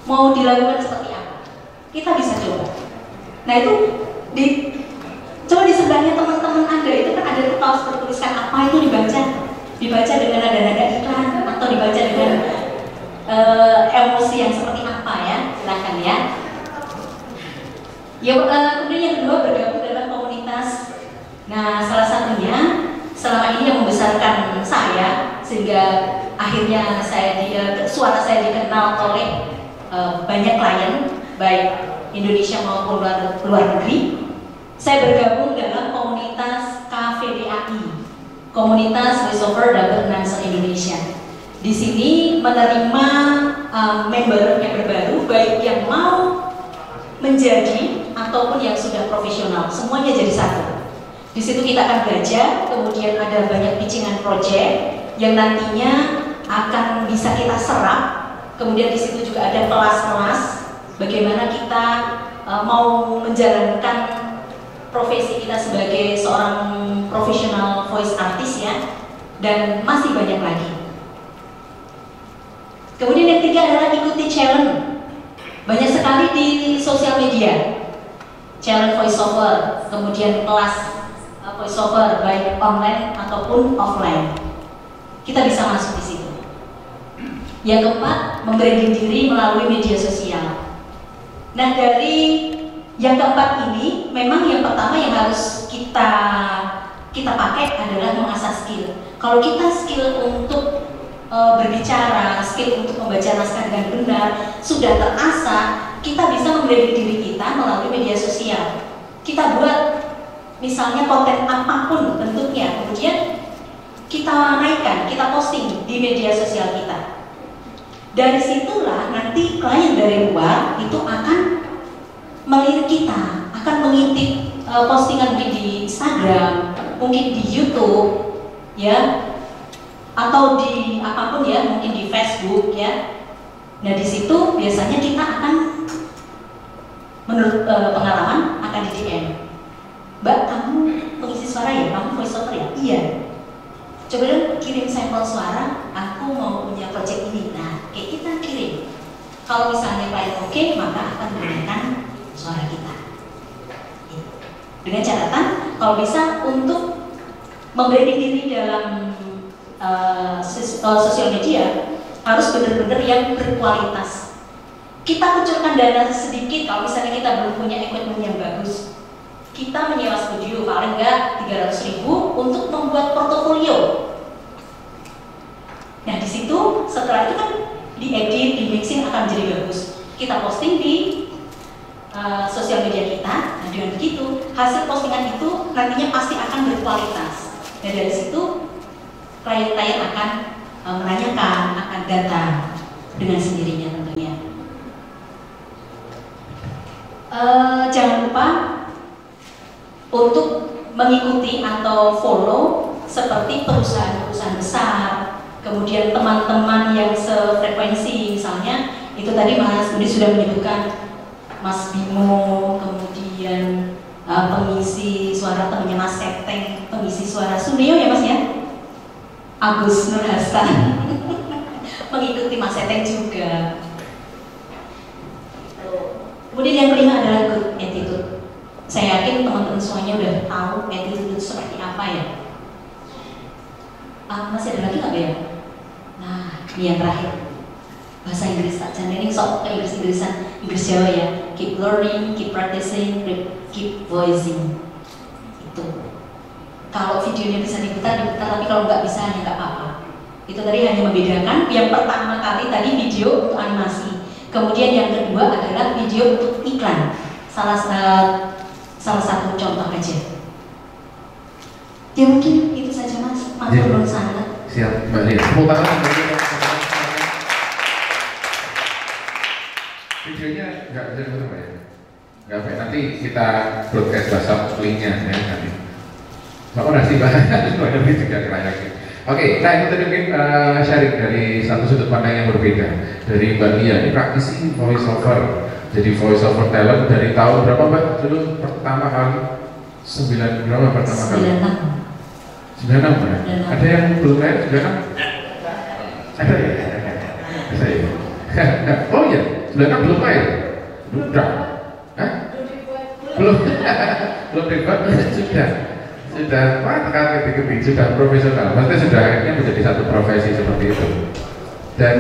mau dilakukan seperti apa, kita bisa coba. Nah itu coba di sebelahnya teman-teman Anda itu kan ada kaos bertuliskan apa itu dibaca dengan nada-nada iklan atau dibaca dengan emosi yang seperti apa ya, silakan ya. Kemudian yang kedua bergabung dalam komunitas. Nah salah satunya selama ini yang membesarkan saya sehingga akhirnya suara saya dikenal oleh banyak klien baik Indonesia maupun luar negeri. Saya bergabung dalam komunitas KVDAI, Komunitas Voiceover Double Announcer Indonesia. Di sini menerima member yang baru, baik yang mau menjadi ataupun yang sudah profesional, semuanya jadi satu. Di situ kita akan belajar, kemudian ada banyak pitchingan project yang nantinya akan bisa kita serap. Kemudian di situ juga ada kelas-kelas bagaimana kita mau menjalankan profesi kita sebagai seorang profesional voice artist ya, dan masih banyak lagi. Kemudian yang ketiga adalah ikuti challenge. Banyak sekali di sosial media, challenge voiceover, kemudian kelas voiceover baik online ataupun offline. Kita bisa masuk di situ. Yang keempat, membranding diri melalui media sosial. Nah dari yang keempat ini, memang yang pertama yang harus kita pakai adalah mengasah skill. Kalau kita skill untuk berbicara, skill untuk membaca naskah dengan benar sudah terasah, kita bisa membranding diri kita melalui media sosial. Kita buat misalnya konten apapun bentuknya, kemudian kita naikkan, kita posting di media sosial kita. Dari situlah nanti klien dari luar itu akan melihat kita, akan mengintip postingan mungkin di Instagram, mungkin di YouTube, ya, atau di apapun ya, mungkin di Facebook ya. Nah di situ biasanya kita akan, menurut pengalaman, akan di DM. Mbak, kamu pengisi suara ya? Kamu voiceover ya? Iya. Coba dong kirim sampel suara, aku mau punya project ini. Nah, kayak kita kirim. Kalau misalnya klien oke, maka akan menggunakan suara kita. Dengan catatan, kalau bisa untuk membranding diri dalam sosial media harus benar-benar yang berkualitas. Kita kucurkan dana sedikit kalau misalnya kita belum punya equipment yang bagus. kita menyewa studio paling nggak 300.000 untuk membuat portofolio. Nah di situ setelah itu kan diedit, dimixing akan jadi bagus. Kita posting di sosial media kita. Nah dengan begitu hasil postingan itu nantinya pasti akan berkualitas. Dan dari situ klien-klien akan menanyakan, akan datang dengan sendirinya tentunya. Jangan lupa untuk mengikuti atau follow seperti perusahaan-perusahaan besar, kemudian teman-teman yang sefrekuensi, misalnya itu tadi Mas Budi sudah menyebutkan Mas Bimo, kemudian pengisi suara temannya Mas Eteng, pengisi suara Suneo ya Mas ya, Agus Nur Hasan mengikuti Mas Eteng juga. Kemudian yang kelima adalah good attitude. Saya yakin teman-teman semuanya udah tahu attitude itu seperti apa ya. Masih ada lagi nggak ya? Nah, ini yang terakhir. Bahasa Inggris tak jangan ini sok ke Inggris Jawa ya. Keep learning, keep practicing, keep voicing. Itu. Kalau videonya bisa diputar, tapi kalau nggak bisa ya nggak apa-apa. Itu tadi hanya membedakan. Yang pertama kali tadi video untuk animasi. Kemudian yang kedua adalah video untuk iklan. Salah satu contoh aja. Ya mungkin itu saja Mas. Matur nuwun sangat. Siap, Mbak Lia. Tepuk tangan. Videonya nggak bisa diputar ya? Nggak apa. Nanti kita broadcast WhatsApp linknya ya nanti. Mau nasi banget, ada video juga kelayakin. Oke, nah itu tadi mungkin sharing dari satu sudut pandang yang berbeda dari Mbak Lia. Ini praktisi voice over, jadi voice over talent dari tahun berapa Mbak? Dulu pertama kali 9 berapa pertama kali? 96 ya? Ada yang belum lahir 96? Ada ya? Saya. Oh iya, 96 belum lahir? Sudah? Hah? Belum? Belum dibuat? Sudah tekan sudah profesional, maksudnya sudah akhirnya menjadi satu profesi seperti itu. Dan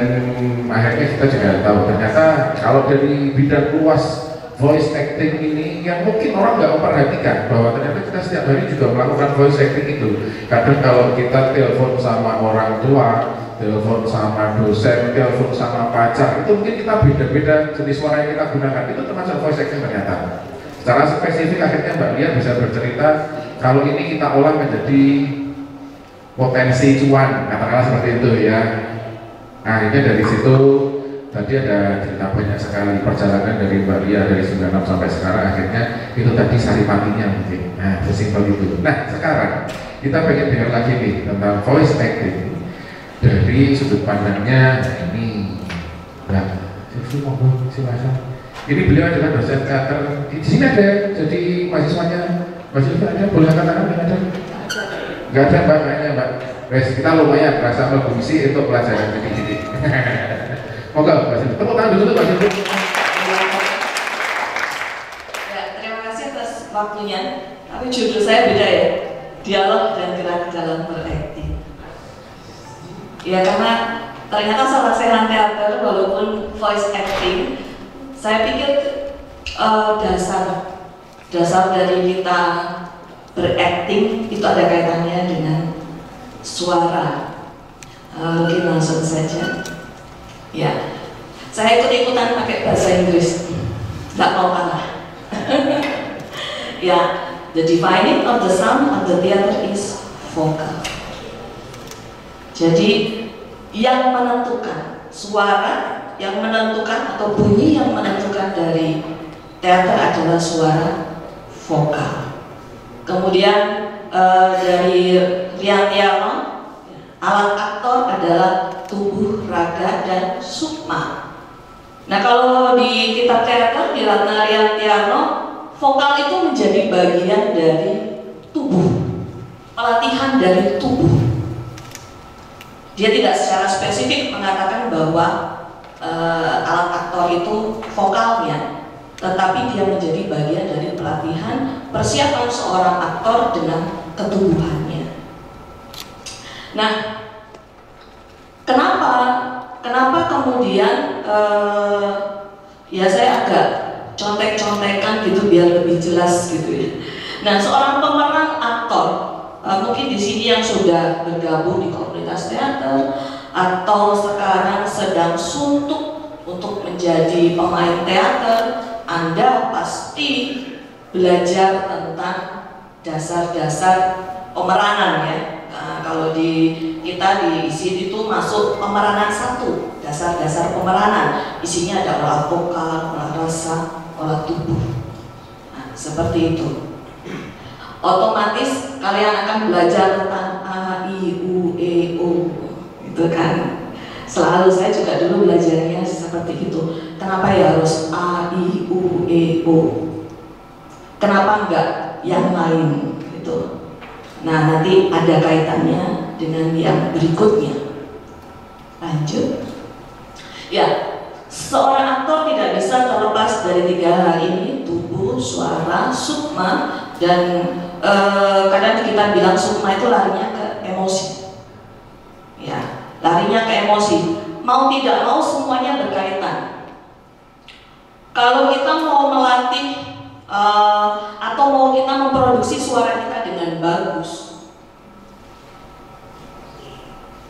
akhirnya kita juga tahu ternyata kalau dari bidang luas voice acting ini yang mungkin orang nggak memperhatikan bahwa ternyata kita setiap hari juga melakukan voice acting itu. Kadang kalau kita telepon sama orang tua, telepon sama dosen, telepon sama pacar, itu mungkin kita beda-beda jenis suara yang kita gunakan, itu termasuk voice acting ternyata. Secara spesifik akhirnya Mbak Lia bisa bercerita kalau ini kita olah menjadi potensi cuan, katakanlah seperti itu ya. Nah ini dari situ tadi ada cerita banyak sekali perjalanan dari Mbak Lia dari 96 sampai sekarang, akhirnya itu tadi saripatinya mungkin. Nah sesimpel itu. Nah sekarang kita pengen dengar lagi nih tentang voice acting dari sudut pandangnya ini Mbak Sylvie, monggo silakan. Ini beliau adalah dosen teater. Di sini ada jadi mahasiswanya Mbak Sylvie, ada boleh katakan nggak ada? Nggak ada Mbak, kayaknya Mbak. Wes kita lumayan merasa berfungsi untuk pelajaran jadi. Moga Mbak Sylvie. Tepuk tangan dulu Mbak Sylvie. Ya, terima kasih atas waktunya. Tapi judul saya beda ya, dialog dan gerak dalam berakting. Ya karena ternyata salah sehan teater walaupun voice acting, saya pikir dasar dari kita berakting itu ada kaitannya dengan suara. Mungkin langsung saja. Ya, saya ikut-ikutan pakai bahasa Inggris, nggak mau kalah. Ya, the defining of the sound of the theater is vocal. Jadi yang menentukan suara, yang menentukan atau bunyi yang menentukan dari teater adalah suara vokal. Kemudian dari Riantiano, alat aktor adalah tubuh, raga, dan sukma. Nah kalau di kitab teater di Ratna Riantiano, vokal itu menjadi bagian dari tubuh, pelatihan dari tubuh. Dia tidak secara spesifik mengatakan bahwa alat aktor itu vokalnya, tetapi dia menjadi bagian dari pelatihan persiapan seorang aktor dengan ketubuhannya. Nah, kenapa kemudian ya saya agak contek-contekan gitu biar lebih jelas gitu ya. Nah, seorang pemeran aktor, mungkin di sini yang sudah bergabung di komunitas teater atau sekarang sedang suntuk untuk menjadi pemain teater, Anda pasti belajar tentang dasar-dasar pemeranan ya. Nah, kalau di kita di ISID itu masuk pemeranan 1, dasar-dasar pemeranan. Isinya ada olah vokal, olah rasa, olah tubuh. Nah, seperti itu. Otomatis kalian akan belajar tentang A, I, U, E, O, itu kan. Selalu saya juga dulu belajarnya seperti itu. Kenapa ya harus A, I, U, E, O? Kenapa enggak yang lain gitu? Nah, nanti ada kaitannya dengan yang berikutnya. Lanjut. Ya, seorang aktor tidak bisa terlepas dari 3 hal ini: tubuh, suara, sukma, dan kadang kita bilang sukma itu larinya ke emosi. Ya, larinya ke emosi. Mau tidak mau semuanya berkaitan. Kalau kita mau melatih atau mau kita memproduksi suara kita dengan bagus,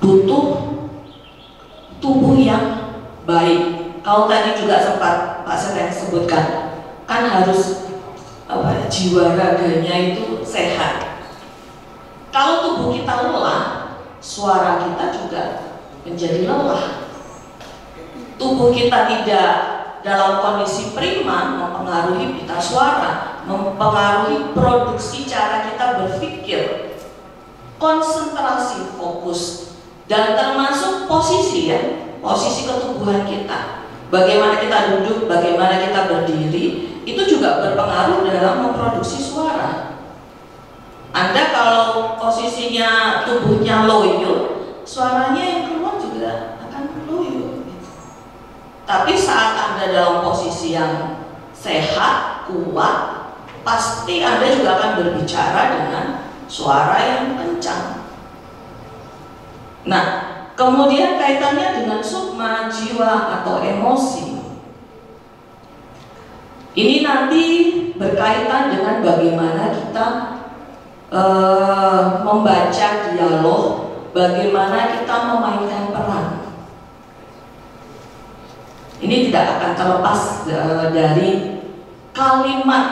butuh tubuh yang baik. Kalau tadi juga sempat Pak Seten sebutkan, kan harus jiwa raganya itu sehat. Kalau tubuh kita lelah, suara kita juga menjadi lelah. Tubuh kita tidak dalam kondisi prima mempengaruhi pita suara, mempengaruhi produksi cara kita berpikir, konsentrasi, fokus, dan termasuk posisi ya, posisi ketubuhan kita. Bagaimana kita duduk, bagaimana kita berdiri, itu juga berpengaruh dalam memproduksi suara. Anda kalau posisinya tubuhnya loyo, suaranya yang keluar juga akan loyo. Tapi saat Anda dalam posisi yang sehat, kuat, pasti Anda juga akan berbicara dengan suara yang kencang. Nah, kemudian kaitannya dengan sukma, jiwa atau emosi. Ini nanti berkaitan dengan bagaimana kita membaca dialog, bagaimana kita memainkan peran. Ini tidak akan terlepas dari kalimat,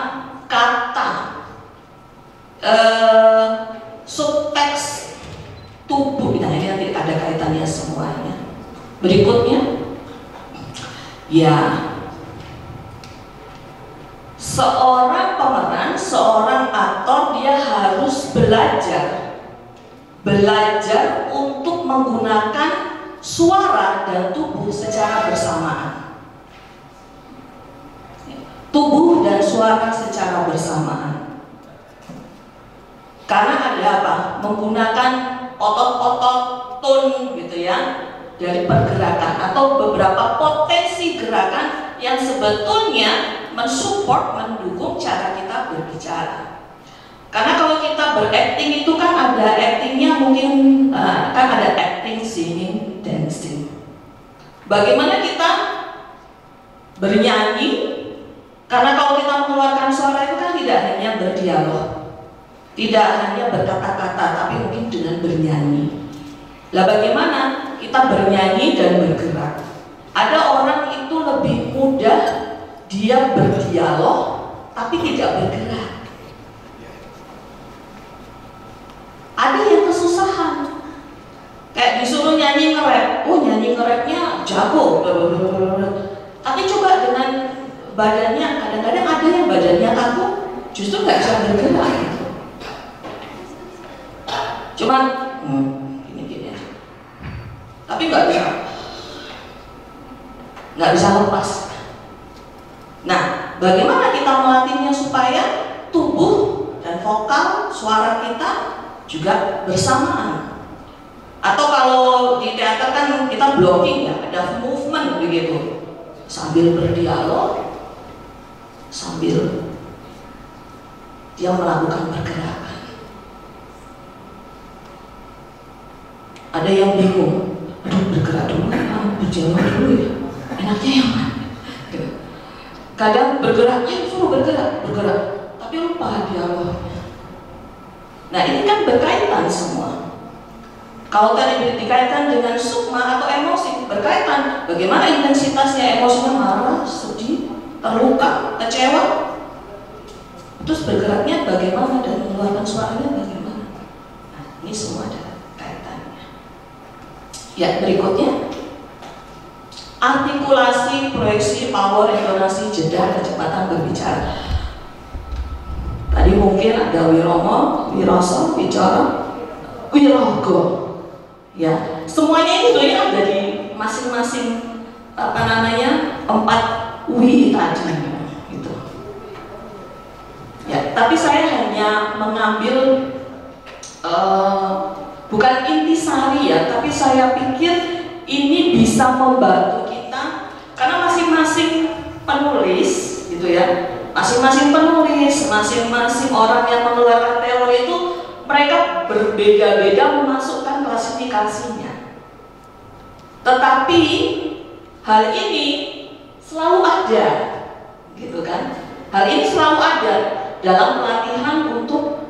kata, subteks tubuh. Nah, ini nanti ada kaitannya semuanya. Berikutnya, ya, seorang pemeran, seorang aktor, dia harus belajar untuk menggunakan suara dan tubuh secara bersamaan. Tubuh dan suara secara bersamaan. Karena ada apa? Menggunakan otot-otot tone gitu ya, dari pergerakan atau beberapa potensi gerakan yang sebetulnya mensupport, mendukung cara kita berbicara. Karena kalau kita berakting itu kan ada aktingnya, mungkin kan ada acting, singing, dancing. Bagaimana kita bernyanyi? Karena kalau kita mengeluarkan suara itu kan tidak hanya berdialog, tidak hanya berkata-kata, tapi mungkin dengan bernyanyi. Lah bagaimana kita bernyanyi dan bergerak? Ada orang itu lebih mudah dia berdialog tapi tidak bergerak. Ada yang kesusahan, kayak disuruh nyanyi nge-rap, oh nyanyi nge-rapnya jago, tapi coba dengan badannya, kadang-kadang ada yang badannya kaku, justru nggak bisa bergerak gitu. Cuman gini-gini aja, tapi nggak bisa lepas. Nah, bagaimana kita melatihnya supaya tubuh dan vokal suara kita juga bersamaan? Atau kalau di teater kan kita blocking ya, ada movement begitu, sambil berdialog, sambil dia melakukan pergerakan. Ada yang bingung, aduh bergerak dulu, berdialog dulu ya, enaknya yang mana? Kadang bergerak, suruh bergerak, tapi tapi lupa dialognya. Nah ini kan berkaitan semua. Kalau tadi dikaitkan dengan sukma atau emosi, berkaitan bagaimana intensitasnya, emosinya marah, sedih, terluka, kecewa, terus bergeraknya bagaimana dan mengeluarkan suaranya bagaimana. Nah ini semua ada kaitannya. Ya berikutnya, artikulasi, proyeksi, power, intonasi, jeda, kecepatan berbicara. Tadi mungkin ada wiromo, wiroso, wicara, wirogo. Ya, semuanya itu ya ada di masing-masing 4 wi tadi gitu. Ya, tapi saya hanya mengambil bukan intisari ya, tapi saya pikir ini bisa membantu kita karena masing-masing penulis gitu ya. Masing-masing penulis, masing-masing orang yang mengeluarkan teori itu mereka berbeda-beda memasukkan klasifikasinya. Tetapi hal ini selalu ada, gitu kan? Hal ini selalu ada dalam pelatihan untuk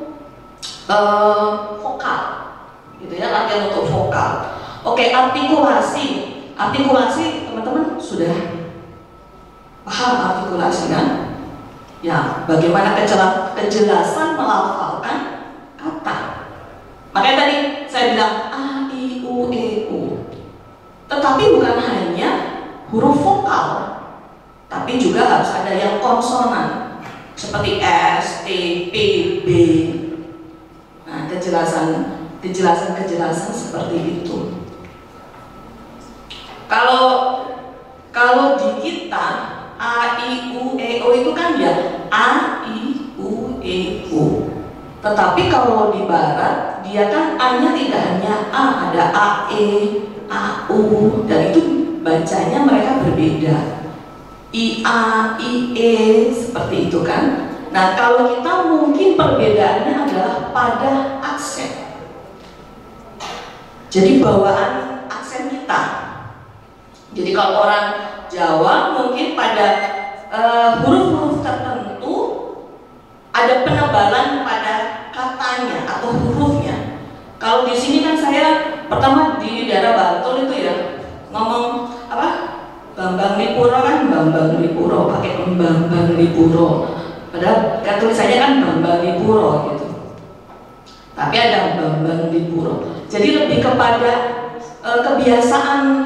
vokal, gitu ya, latihan untuk vokal. Oke, artikulasi teman-teman sudah paham artikulasi kan? Ya, bagaimana kejelasan melafalkan kata. Makanya tadi saya bilang a, i, u, e, u. Tetapi bukan hanya huruf vokal, tapi juga harus ada yang konsonan seperti s, t, p, b. Nah, kejelasan seperti itu. Kalau di kita a, i, u, e, o itu kan ya a, i, u, e, u. Tetapi kalau di barat dia kan a-nya tidak hanya a, ada a, e, a, u, dan itu bacanya mereka berbeda. I, a, i, e, seperti itu kan. Nah kalau kita mungkin perbedaannya adalah pada aksen. Jadi bawaan aksen kita. Jadi kalau orang Jawa mungkin pada huruf-huruf tertentu ada penebalan pada katanya atau hurufnya. Kalau di sini kan saya pertama di daerah Bantul itu ya ngomong apa? Bambang Lipuro kan Bambang Lipuro pakai Bambang Lipuro. Padahal kan tulisannya kan Bambang Lipuro gitu. Tapi ada Bambang Lipuro. Jadi lebih kepada kebiasaan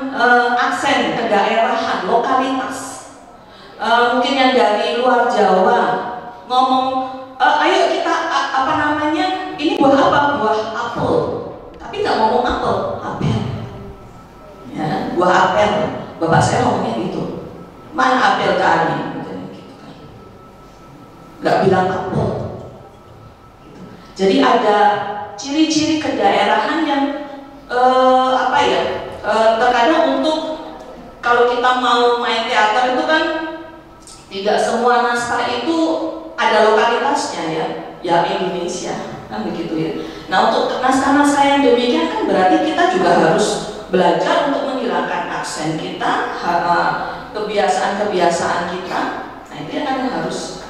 aksen kedaerahan, lokalitas. Mungkin yang dari luar Jawa ngomong, ayo kita ini buah apa? Buah apel. Tapi nggak ngomong apel, apel. Ya, buah apel. Bapak saya ngomongnya gitu. Mana apel tadi? Gitu kan. Nggak bilang apel. Jadi ada ciri-ciri kedaerahan yang terkadang untuk kalau kita mau main teater itu kan tidak semua naskah itu ada lokalitasnya ya Indonesia kan begitu ya. Nah untuk naskah-naskah yang demikian kan berarti kita juga harus belajar untuk menghilangkan aksen kita, kebiasaan-kebiasaan kita. Nah itu yang kan harus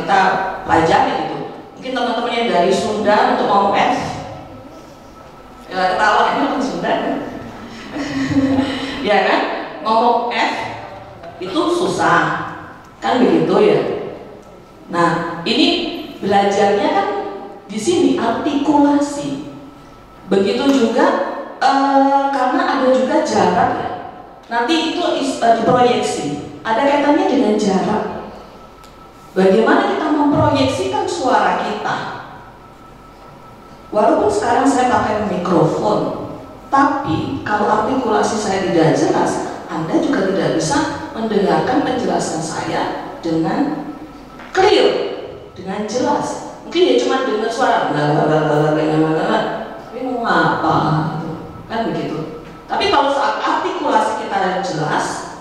kita pelajari gitu. Mungkin teman-teman yang dari Sunda untuk ngomong F ya ketawa ini orang Sunda kan ya kan ngomong F itu susah kan begitu ya. Nah ini belajarnya kan di sini artikulasi. Begitu juga karena ada juga jarak ya. Nanti itu diproyeksi. Ada kaitannya dengan jarak. Bagaimana kita memproyeksikan suara kita? Walaupun sekarang saya pakai mikrofon, tapi kalau artikulasi saya tidak jelas, Anda juga tidak bisa mendengarkan penjelasan saya dengan clear, dengan jelas. Mungkin ya cuma dengar suara tapi mau apa kan begitu. Tapi kalau saat artikulasi kita jelas,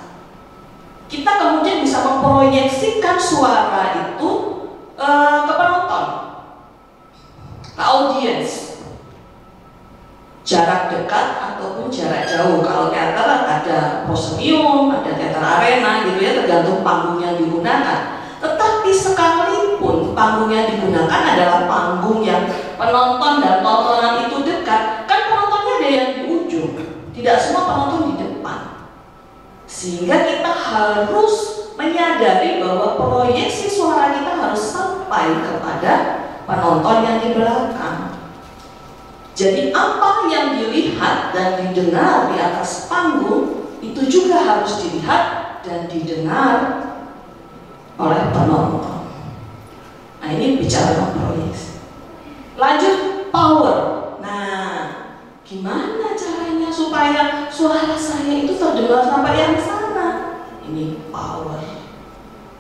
kita kemudian bisa memproyeksikan suara itu ke penonton, ke audiens, jarak dekat ataupun jarak jauh. Kalau teater ada prosenium, ada teater arena gitu ya, tergantung panggung yang digunakan. Tetapi sekalipun panggung yang digunakan adalah panggung yang penonton dan tontonan itu dekat, kan penontonnya ada yang di ujung, tidak semua penonton di depan. Sehingga kita harus menyadari bahwa proyeksi suara kita harus sampai kepada penonton yang di belakang. Jadi apa yang dilihat dan didengar di atas panggung itu juga harus dilihat dan didengar oleh penonton. Nah, ini bicara proyeksi. Lanjut, power. Nah, gimana caranya supaya suara saya itu terdengar sampai yang sana? Ini power,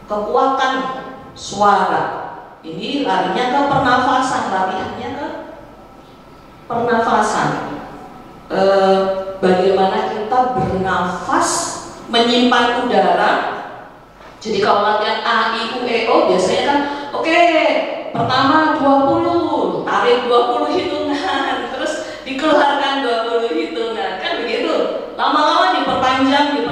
kekuatan suara. Ini larinya ke pernafasan, lariannya ke pernafasan. Bagaimana kita bernafas, menyimpan udara. Jadi kalau latihan A, I, U, E, O biasanya kan oke, pertama 20, tarik 20 hitungan, terus dikeluarkan 20 hitungan, kan begitu. Lama-lama diperpanjang.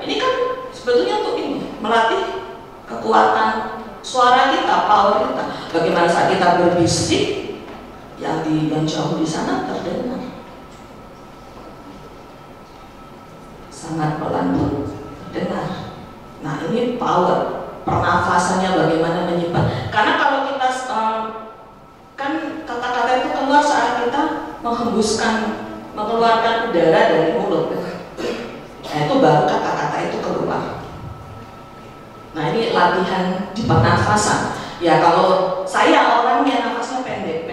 Ini kan sebetulnya untuk ini, melatih kekuatan suara kita, power kita. Bagaimana saat kita berbisik, yang jauh di sana terdengar. Sangat pelan pun dengar. Nah, ini power, pernafasannya bagaimana menyimpan. Karena kalau kita kan kata-kata itu keluar saat kita mengeluarkan udara dari mulut. Nah, itu baru kata-kata itu keluar. Nah, ini latihan di pernafasan. Ya, kalau saya orangnya nafasnya pendek.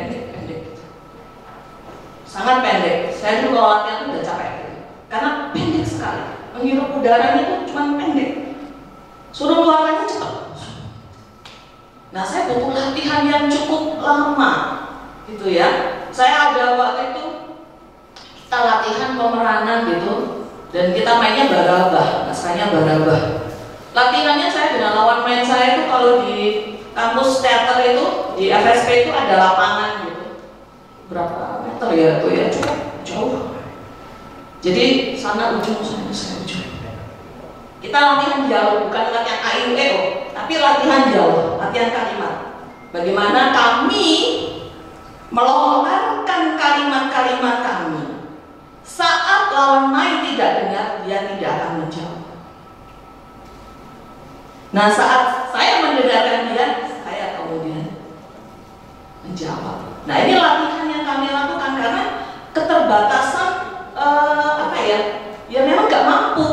Sangat pendek. Saya dulu kalau latihan itu udah capek. Karena pendek sekali. Menghirup udaranya itu cuma pendek. Suruh keluarannya cepat. Nah, saya butuh latihan yang cukup lama, gitu ya. Saya ada waktu itu kita latihan pemeranan gitu, dan kita mainnya barabah, naskahnya barabah. Latihannya saya dengan lawan main saya itu kalau di kampus teater itu di FSP itu ada lapangan gitu. Berapa meter ya tuh ya, cukup jauh. Jadi sana ujung, sana saya ujung. Kita latihan jauh, bukan latihan A, I, U, E, O, tapi latihan jauh, latihan kalimat. Bagaimana kami melontarkan kalimat-kalimat kami. Saat lawan main tidak dengar, dia tidak akan menjawab. Nah, saat saya mendengarkan dia, saya kemudian menjawab. Nah, ini latihan yang kami lakukan karena keterbatasan ya memang nggak mampu.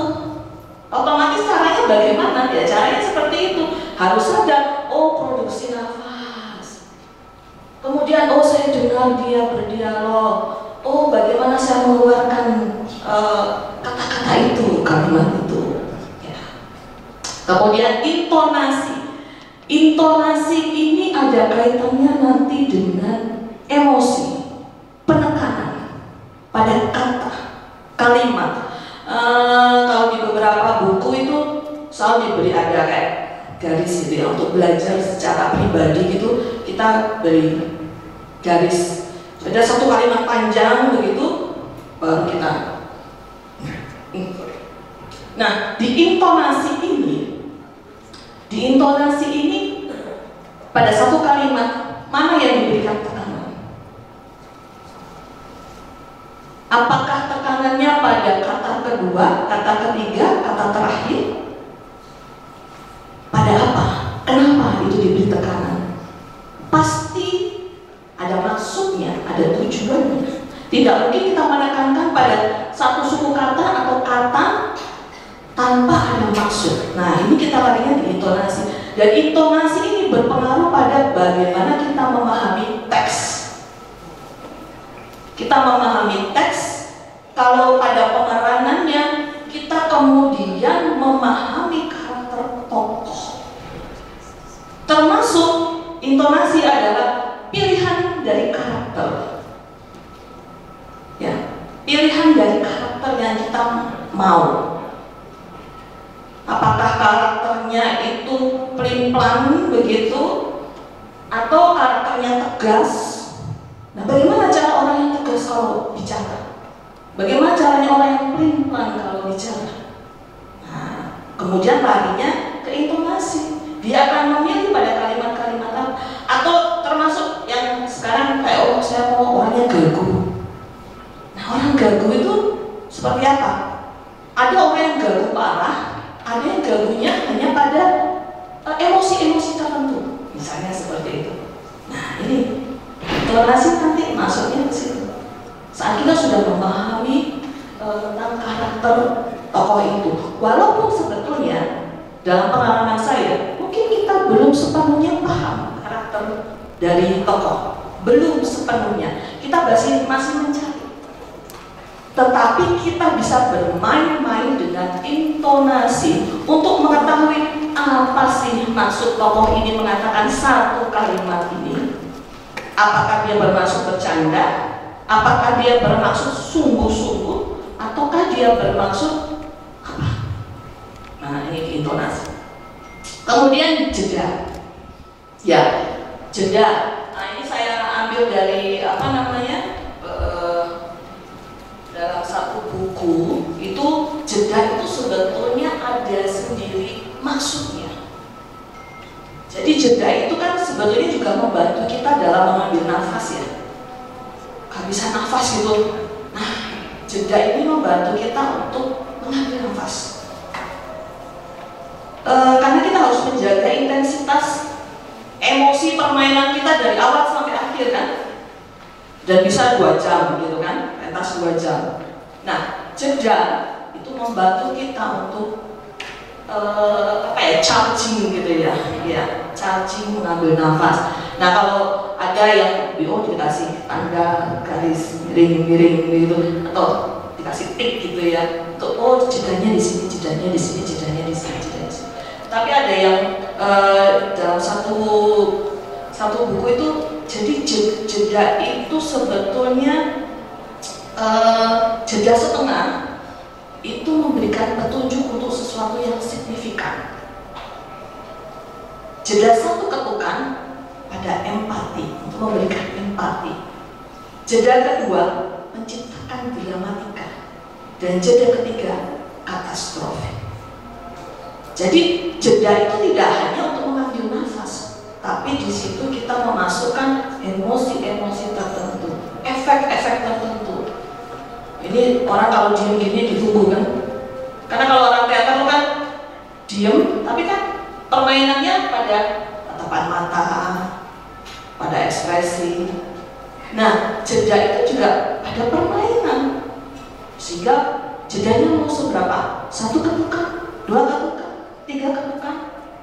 Otomatis caranya bagaimana? Ya caranya seperti itu. Harus sadar, oh produksi nafas. Kemudian, oh saya dengar dia berdialog. Oh bagaimana saya mengeluarkan kata-kata itu, kalimat itu. Ya. Kemudian intonasi. Intonasi ini ada kaitannya nanti dengan emosi, penekanan pada kata, kalimat. Kalau di beberapa buku itu selalu diberi ada kayak garis gitu ya, untuk belajar secara pribadi gitu kita beri garis. Ada satu kalimat panjang begitu baru kita. Nah, di intonasi ini pada satu kalimat mana yang diberikan tekanan? Apakah tekanannya pada kata kedua, kata ketiga, kata terakhir? Pada apa? Kenapa itu diberi tekanan? Pasti ada maksudnya, ada tujuannya. Tidak mungkin kita menekankan pada satu suku kata atau kata tanpa ada maksud. Nah, ini kita larinya di intonasi. Dan intonasi ini berpengaruh pada bagaimana kita memahami teks. Kita memahami teks, kalau pada pemeranannya kita kemudian memahami karakter tokoh. Termasuk intonasi adalah pilihan dari karakter. Ya, pilihan dari karakter yang kita mau. Apakah karakternya itu pelin-pelan begitu, atau karakternya tegas? Nah, bagaimana cara orang yang tegas kalau bicara? Bagaimana caranya orang yang pelin-pelan kalau bicara? Nah, kemudian larinya ke intonasi. Dia akan memilih pada kalimat-kalimat apa, atau termasuk yang sekarang kayak, oh saya mau orang yang gagu. Nah, orang gagu itu seperti apa? Ada orang yang gagu parah, ada yang gagunya hanya pada emosi-emosi tertentu, misalnya seperti itu. Nah, ini intonasi nanti masuknya ke situ. Saat kita sudah memahami tentang karakter tokoh itu, walaupun sebetulnya dalam pengalaman saya, mungkin kita belum sepenuhnya paham karakter dari tokoh, belum sepenuhnya. Kita masih mencari. Tetapi kita bisa bermain-main dengan intonasi untuk mengetahui apa sih maksud tokoh ini mengatakan satu kalimat ini. Apakah dia bermaksud bercanda? Apakah dia bermaksud sungguh-sungguh? Ataukah dia bermaksud apa? Nah, ini intonasi. Kemudian jeda. Ya, jeda. Nah, ini saya ambil dari dalam satu buku itu, jeda itu sebetulnya ada sendiri maksudnya. Jadi jeda itu kan sebetulnya juga membantu kita dalam mengambil nafas ya. Kehabisan nafas gitu. Nah, jeda ini membantu kita untuk mengambil nafas. Karena kita harus menjaga intensitas emosi permainan kita dari awal sampai akhir kan, dan bisa 2 jam gitu kan, pentas 2 jam. Nah, jeda itu membantu kita untuk charging gitu ya, charging, mengambil nafas. Nah, kalau ada yang dikasih tanda garis miring gitu, atau dikasih tik gitu ya, untuk jedanya di sini, jedanya di sini, jedanya di sini, jedanya di sini. Tapi ada yang dalam satu buku itu, jadi jeda itu sebetulnya jeda setengah itu memberikan petunjuk untuk sesuatu yang signifikan. Jeda 1 ketukan pada empati, untuk memberikan empati. Jeda kedua menciptakan dramatika, dan jeda ketiga katastrofe. Jadi jeda itu tidak hanya untuk mengambil nafas, tapi di situ kita memasukkan emosi-emosi tertentu, efek-efek tertentu. Ini orang kalau diem gini ditunggu kan? Karena kalau orang teater kan diem, tapi kan permainannya pada tatapan mata, pada ekspresi. Nah, jeda itu juga ada permainan, sehingga jedanya mau seberapa? 1 ketukan, 2 ketukan, 3 ketukan,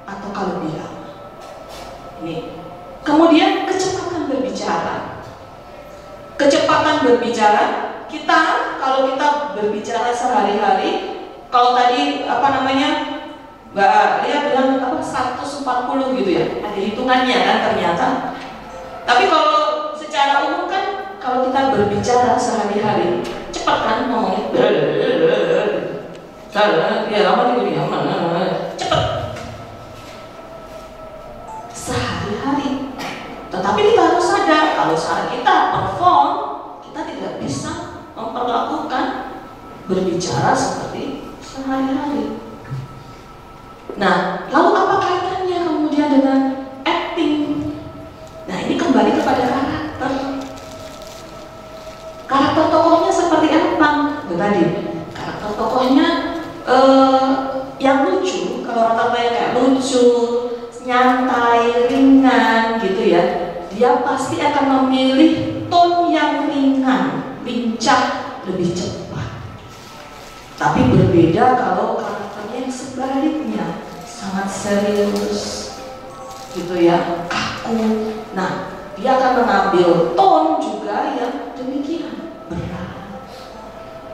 atau kalau lebih lama. Ini. Kemudian kecepatan berbicara. Kecepatan berbicara, kita kalau kita berbicara sehari-hari, kalau tadi Mbak Lia bilang 140 gitu ya, ada hitungannya kan ternyata. Tapi kalau secara umum kan, kalau kita berbicara sehari-hari, cepat kan ngomongnya, ya lama gitu ya, cepat sehari-hari. Tetapi kita harus sadar kalau saat kita perform, kita tidak bisa memperlakukan berbicara seperti sehari-hari. Nah, lalu apa kaitannya kemudian dengan acting? Nah, ini kembali kepada karakter. Karakter tokohnya seperti apa? Itu tadi, karakter tokohnya yang lucu. Kalau rata-rata yang kayak lucu, nyantai, ringan gitu ya, dia pasti akan memilih tone yang ringan, lincah, lebih cepat. Tapi berbeda kalau karakternya yang sebaliknya, sangat serius gitu ya, kaku. Nah, dia akan mengambil tone juga yang demikian berat.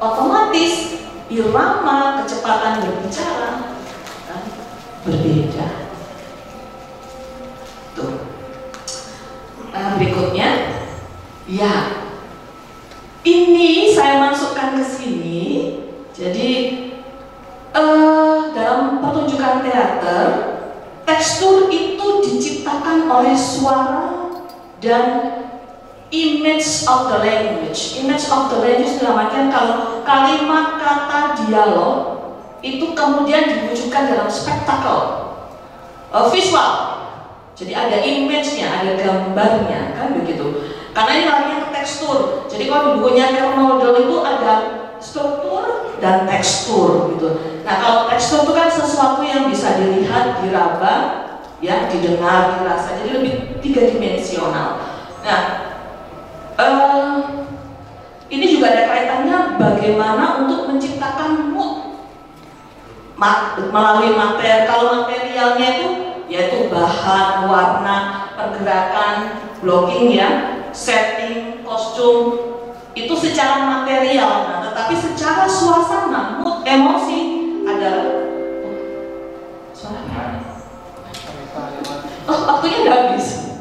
Otomatis irama kecepatan berbicara kan berbeda. Tuh. Berikutnya, ya, ini saya masukkan ke sini. Jadi dalam pertunjukan teater, tekstur itu diciptakan oleh suara dan image of the language. Image of the language dalam artian kalau kalimat, kata, dialog itu kemudian diwujudkan dalam spektakel. visual. Jadi ada image-nya, ada gambarnya, kan begitu. Karena ini larinya ke tekstur. Jadi kalau di bukunya Carol Nordell itu ada struktur dan tekstur gitu. Nah kalau tekstur itu kan sesuatu yang bisa dilihat, diraba, ya, didengar, dirasa. Jadi lebih 3 dimensional. Nah, ini juga ada kaitannya bagaimana untuk menciptakan mood melalui materi. Kalau materialnya itu yaitu bahan, warna, pergerakan, blocking ya, setting, kostum itu secara material. Nah, tetapi secara suasana, mood, emosi adalah waktunya udah habis.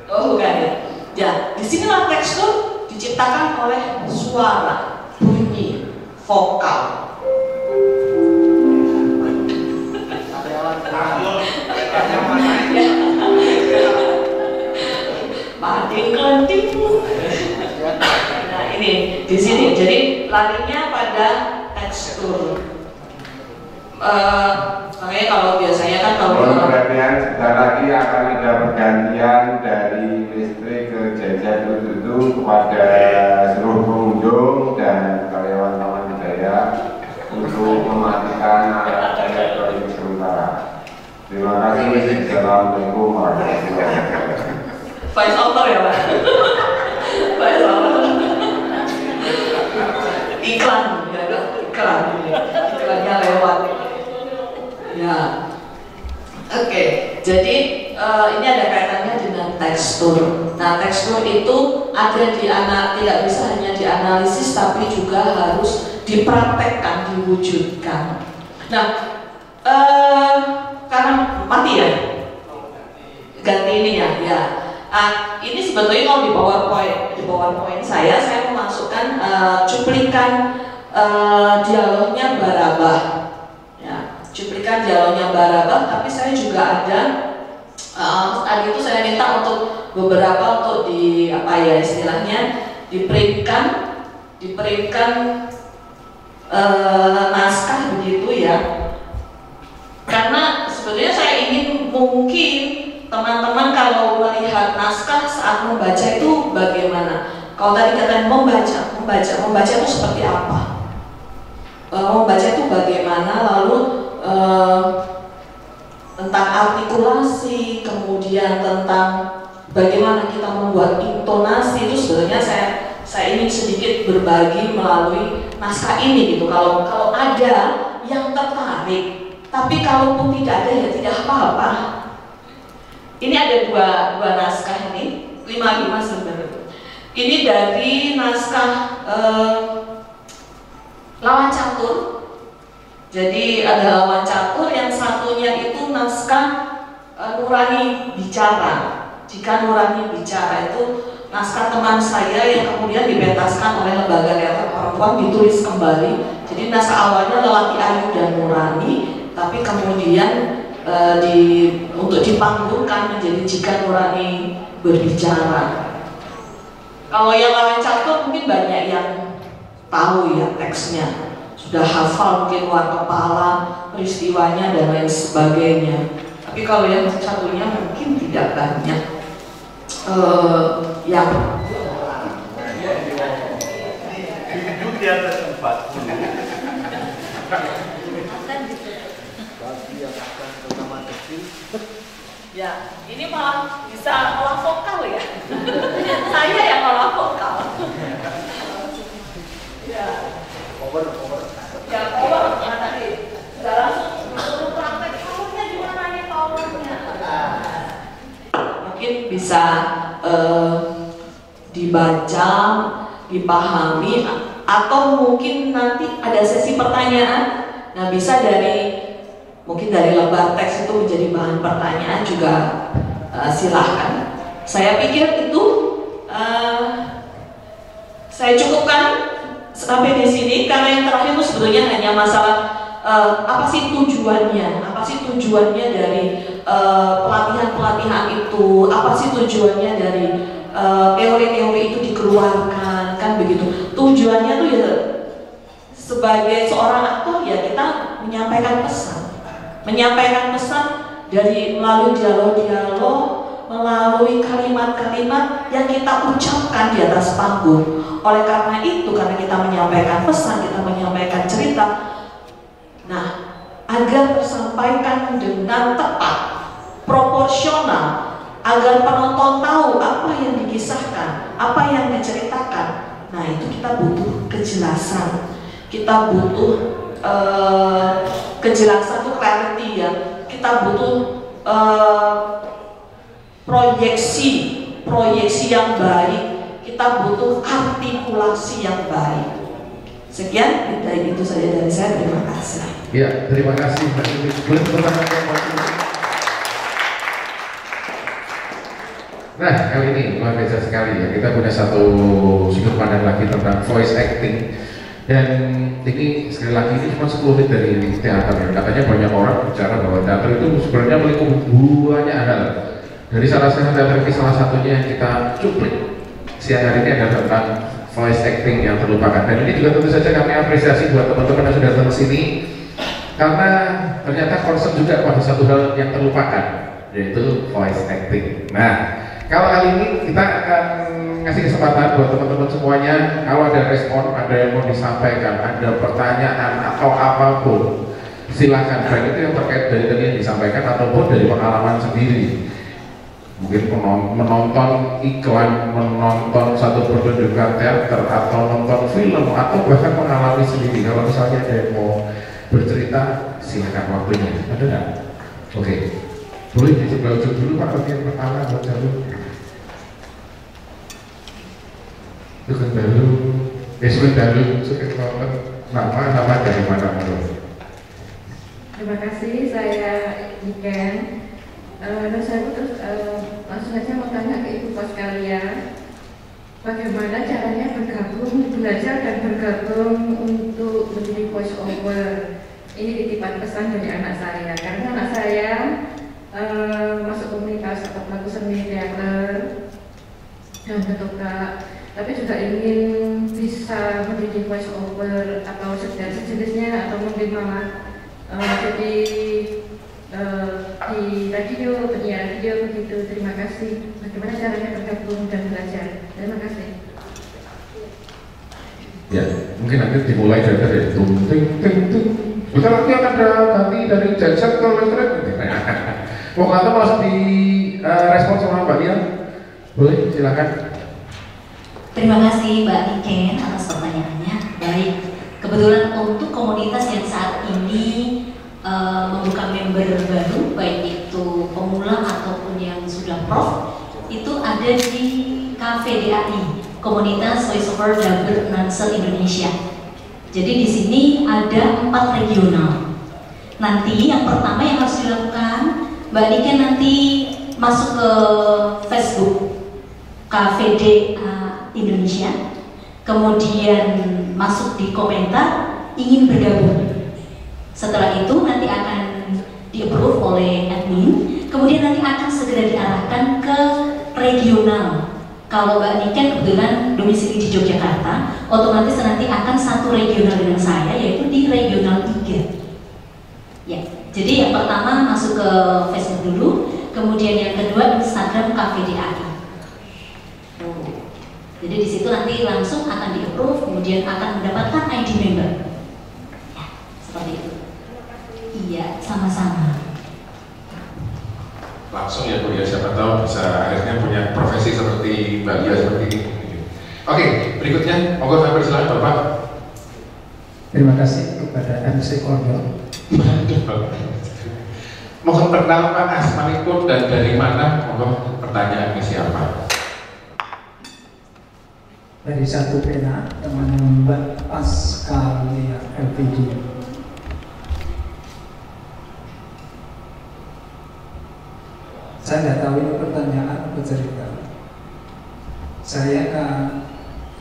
Oh bukan ya. Ya, disinilah tekstur diciptakan oleh suara, bunyi, vokal. Pading-kelenting. Nah ini di sini. Jadi larinya pada tekstur. Makanya kalau biasanya kan kalau perhatian sebentar lagi akan ada pergantian dari listrik ke jajar itu kepada seluruh pengunjung dan karyawan Taman Budaya untuk mematikan alat elektronik sementara. Terima kasih. Assalamualaikum warahmatullahi wabarakatuh. voice over ya Pak. Voice over. Iklan ya kan? Iklannya lewat. Ya. Oke. Jadi ini ada kaitannya dengan tekstur. Nah, tekstur itu tidak bisa hanya dianalisis tapi juga harus dipraktekkan, diwujudkan. Nah, karena mati ya, ganti ini ya. Ini sebetulnya kalau di PowerPoint saya memasukkan cuplikan dialognya Barabah. Ya, cuplikan dialognya Barabah, tapi saya juga ada tadi itu saya minta untuk beberapa untuk istilahnya diprintkan naskah begitu ya. Karena sebetulnya saya ingin mungkin teman-teman kalau melihat naskah saat membaca itu bagaimana? Kalau tadi katakan membaca itu seperti apa? Membaca itu bagaimana? Lalu tentang artikulasi, kemudian tentang bagaimana kita membuat intonasi itu sebenarnya saya ingin sedikit berbagi melalui naskah ini gitu. Kalau ada yang tertarik. Tapi kalaupun tidak ada ya tidak apa-apa. Ini ada dua naskah ini, 5 sebenarnya. Ini dari naskah Lawan Catur. Jadi ada Lawan Catur, yang satunya itu naskah Nurani Bicara. Jika Nurani Bicara itu naskah teman saya yang kemudian dipentaskan oleh Lembaga Teater Perempuan, ditulis kembali. Jadi naskah awalnya Lelaki Ayu dan Nurani, tapi kemudian untuk dipanggungkan menjadi Jika Nurani Berbicara. Kalau yang Lawan Catur mungkin banyak yang tahu ya teksnya, sudah hafal mungkin luar kepala peristiwanya dan lain sebagainya. Tapi kalau yang satunya mungkin tidak banyak yang di atas 40. Ya, ini malah bisa olah vokal ya. Saya yang olah vokal. Ya. Ya, power mana tadi? Sudah langsung suruh praktek powernya di mana nih powernya? Mungkin bisa dibaca, dipahami, atau mungkin nanti ada sesi pertanyaan. Nah, bisa mungkin dari lembar teks itu menjadi bahan pertanyaan juga silahkan. Saya pikir itu saya cukupkan sampai di sini karena yang terakhir itu sebetulnya hanya masalah apa sih tujuannya dari pelatihan itu, apa sih tujuannya dari teori-teori itu dikeluarkan, kan begitu. Tujuannya tuh ya sebagai seorang aktor ya kita menyampaikan pesan dari melalui dialog-dialog, melalui kalimat-kalimat yang kita ucapkan di atas panggung. Oleh karena itu, karena kita menyampaikan pesan, kita menyampaikan cerita, nah, agar tersampaikan dengan tepat, proporsional, agar penonton tahu apa yang dikisahkan, apa yang diceritakan. Nah, itu kita butuh kejelasan, kita butuh kejelasan itu clarity ya. Kita butuh proyeksi yang baik, kita butuh artikulasi yang baik. Sekian, itu saja dari saya. Terima kasih. Ya, terima kasih Mbak Dewi. Boleh pertanyaan yang bagus. Nah, kali ini luar biasa sekali ya. Kita punya satu sudut pandang lagi tentang voice acting. Dan ini sekali lagi ini cuma 10 menit dari teater ya. Katanya banyak orang bicara bahwa teater itu sebenarnya melingkupi banyak hal. Dari salah satu teater ini, salah satunya yang kita cuplik siang hari ini adalah tentang voice acting yang terlupakan. Dan ini juga tentu saja kami apresiasi buat teman-teman yang sudah datang ke sini, karena ternyata concern juga pada satu hal yang terlupakan, yaitu voice acting. Nah, kalau kali ini kita akan ngasih kesempatan buat teman-teman semuanya, kalau ada respon, ada yang mau disampaikan, ada pertanyaan atau apapun, silakan. Baik itu yang terkait dari tadi yang disampaikan ataupun dari pengalaman sendiri. Mungkin menonton iklan, menonton satu pertunjukan teater, atau nonton film, atau bahkan mengalami sendiri. Kalau misalnya ada yang mau bercerita, silakan waktunya. Ada nggak? Oke. Boleh di sebelah ujung dulu Pak, bagian pertama buat jalur. Itu baru, sudah nama dari mana dulu? Terima kasih, saya Iken. Saya terus langsung saja mau tanya ke Ibu Pascalia, bagaimana caranya belajar dan bergabung untuk menjadi voice over. Ini titipan pesan dari anak saya, karena anak saya masuk komunitas atau pelaku seni teater dan ketoprak, tapi juga ingin bisa menjadi voice over atau sejenisnya, atau mungkin malah jadi di radio, penyiar radio begitu. Terima kasih. Bagaimana caranya bergabung dan belajar? Terima kasih. Ya, mungkin nanti dimulai dari tung ting ting ting. Bentar lagi akan ada ganti dari jajan ke listrik. Mau kata langsung di respon sama Mbak Lia. Boleh, silakan. Terima kasih Mbak Niken atas pertanyaannya. Baik, kebetulan untuk komunitas yang saat ini membuka member baru, baik itu pemula ataupun yang sudah prof, itu ada di KVDAI, Komunitas Voiceover Dubber Announcer Indonesia. Jadi di sini ada 4 regional. Nanti yang pertama yang harus dilakukan, Mbak Niken nanti masuk ke Facebook KVDA Indonesia, kemudian masuk di komentar ingin bergabung. Setelah itu nanti akan di-approve oleh admin, kemudian nanti akan segera diarahkan ke regional. Kalau Mbak Niken kebetulan domisili di Yogyakarta, otomatis nanti akan satu regional dengan saya, yaitu di regional 3. Ya, jadi yang pertama masuk ke Facebook dulu, kemudian yang kedua Instagram KVDAI. Jadi di situ nanti langsung akan di-approve, kemudian akan mendapatkan ID member. Ya, seperti itu. Iya, sama-sama. Langsung ya Bu ya, siapa tahu bisa akhirnya punya profesi seperti Mbak Lia seperti ini. Oke, berikutnya monggo saya persilakan Bapak. Terima kasih kepada MC Kondor. Mohon perkenalkan Pak Asmanipun dan dari mana, mohon pertanyaannya siapa? Dari satu pena, teman Mbak Pascalia LPD. Saya nggak tahu ini pertanyaan atau cerita. Saya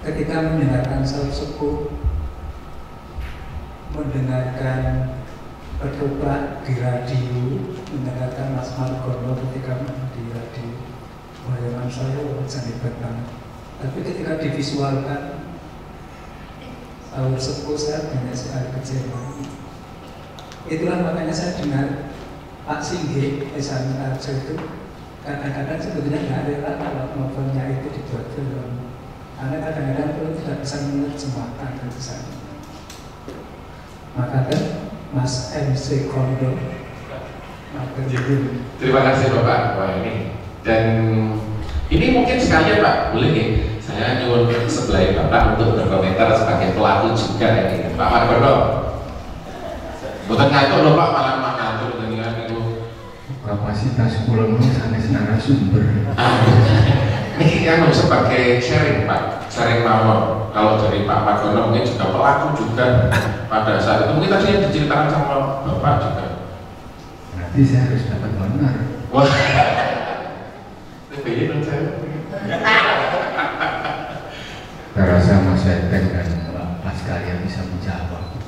ketika mendengarkan salah sepuh, mendengarkan berdebat di radio, mendengarkan Mas Margono ketika di radio, bayangan saya sangat hebat banget. Tapi ketika divisualkan sahur sepuh, saya banyak sekali kecewa. Itulah makanya saya dengar Pak Singgi Esan Arjo itu kadang-kadang sebetulnya nggak rela kalau novelnya itu dibuat film, karena kadang-kadang itu tidak bisa menerjemahkan tulisan. Maka kan Mas MC Kondo. Terima kasih Bapak. Wah ini dan ini mungkin sekalian Pak, boleh nih saya nyuruh sebelah Bapak untuk berkomentar sebagai pelaku juga ini Pak Margono. Bukan ngantuk loh Pak, malah ngantuk dengan itu. Kapasitas pulau sanes narasumber. Ini kan sebagai sharing Pak, sharing mawon. Kalau dari Pak Margono mungkin juga pelaku juga pada saat itu. Mungkin tadi yang diceritakan sama Bapak juga. Nanti saya harus dapat honor. Wah, lebih saya. Terasa Mas Eteng dan Mas kalian bisa menjawab.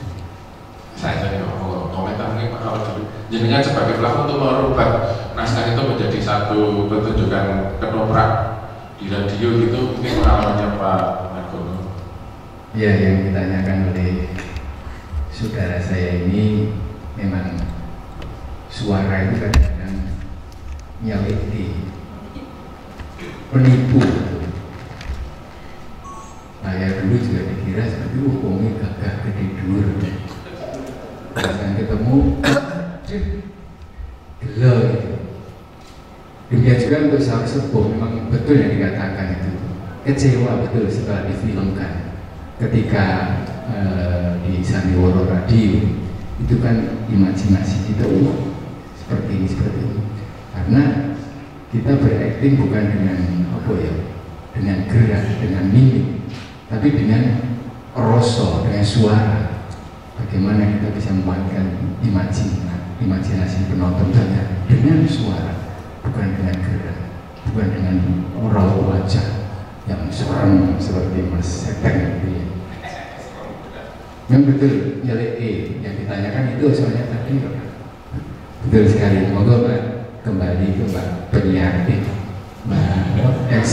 Saya jadi komentar mungkin Pak kalau jenengan sebagai pelaku untuk merubah naskah itu menjadi satu pertunjukan ketoprak di radio gitu, mungkin pengalamannya Pak Margono. Ya, yang ditanyakan oleh saudara saya ini memang suara itu kadang-kadang nyalip di penipu. Saya dulu juga dikira seperti hukumnya gagah gede dur. Dan ketemu gelo gitu. Demikian juga untuk Sahur Sepuh, memang betul yang dikatakan itu. Kecewa betul setelah difilmkan. Ketika di Sandiwara Radio itu kan imajinasi kita seperti ini, karena kita berakting bukan dengan apa ya, dengan gerak, dengan mimik, tapi dengan rasa, dengan suara. Bagaimana kita bisa memainkan imajinasi penonton saja dengan suara, bukan dengan gerak, bukan dengan raut wajah yang serem seperti Mas Eteng itu ya. Yang betul yang ditanyakan itu soalnya tadi betul sekali. Moga Pak kembali ke Pak penyiar Mbak MC.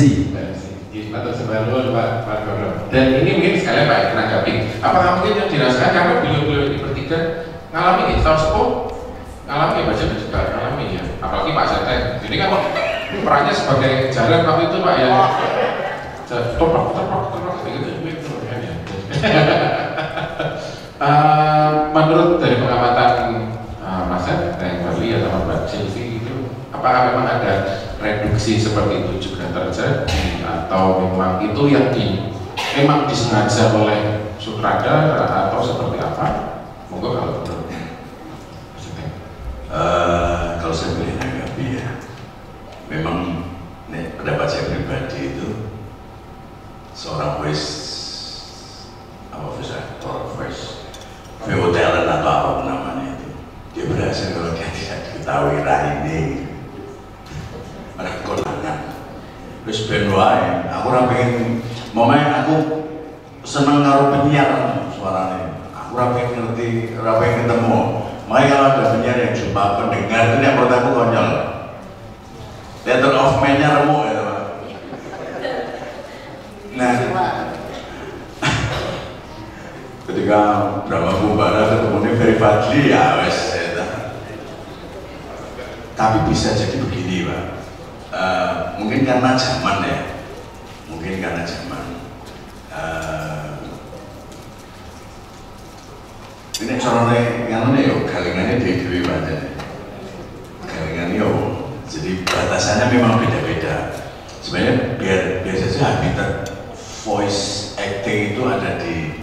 Atau sebelum Pak Margono. Dan ini mungkin sekalian Pak menanggapi. Apakah mungkin yang dirasakan karena beliau-beliau ini bertiga ngalami Sahur Sepuh, ngalami baca juga ngalami ya. Apalagi Pak Seteng. Jadi kan perannya sebagai jalan waktu itu Pak ya. Topak gitu ya. Menurut dari pengamatan Mas Seteng, Bali atau Mbak Silvi itu, apakah memang ada reduksi seperti itu juga terjadi atau memang itu yang memang disengaja oleh sutradara atau seperti apa? Monggo kalau betul. Kalau saya boleh menanggapi ya, memang pendapat saya pribadi itu seorang voice actor, voice talent atau apa namanya itu, dia berhasil kalau dia tidak diketahui raine mereka konangan terus ben wae aku ora pengen momenya aku seneng karo penyiar suaranya, aku ora pengen ngerti, ora pengen ketemu. Makanya kalau ada penyiar yang jumpa pendengar itu yang pertama konyol, theater of man-nya remuk ya Pak. Nah ketika drama Bumbara ketemu Ferry Fadli ya wes tapi bisa jadi begini Pak. Mungkin karena zaman ya, mungkin karena zaman ini caranya yang ini yo galengannya dewi banget, galengannya yo jadi batasannya memang beda-beda. Sebenarnya biar saja habitat voice acting itu ada di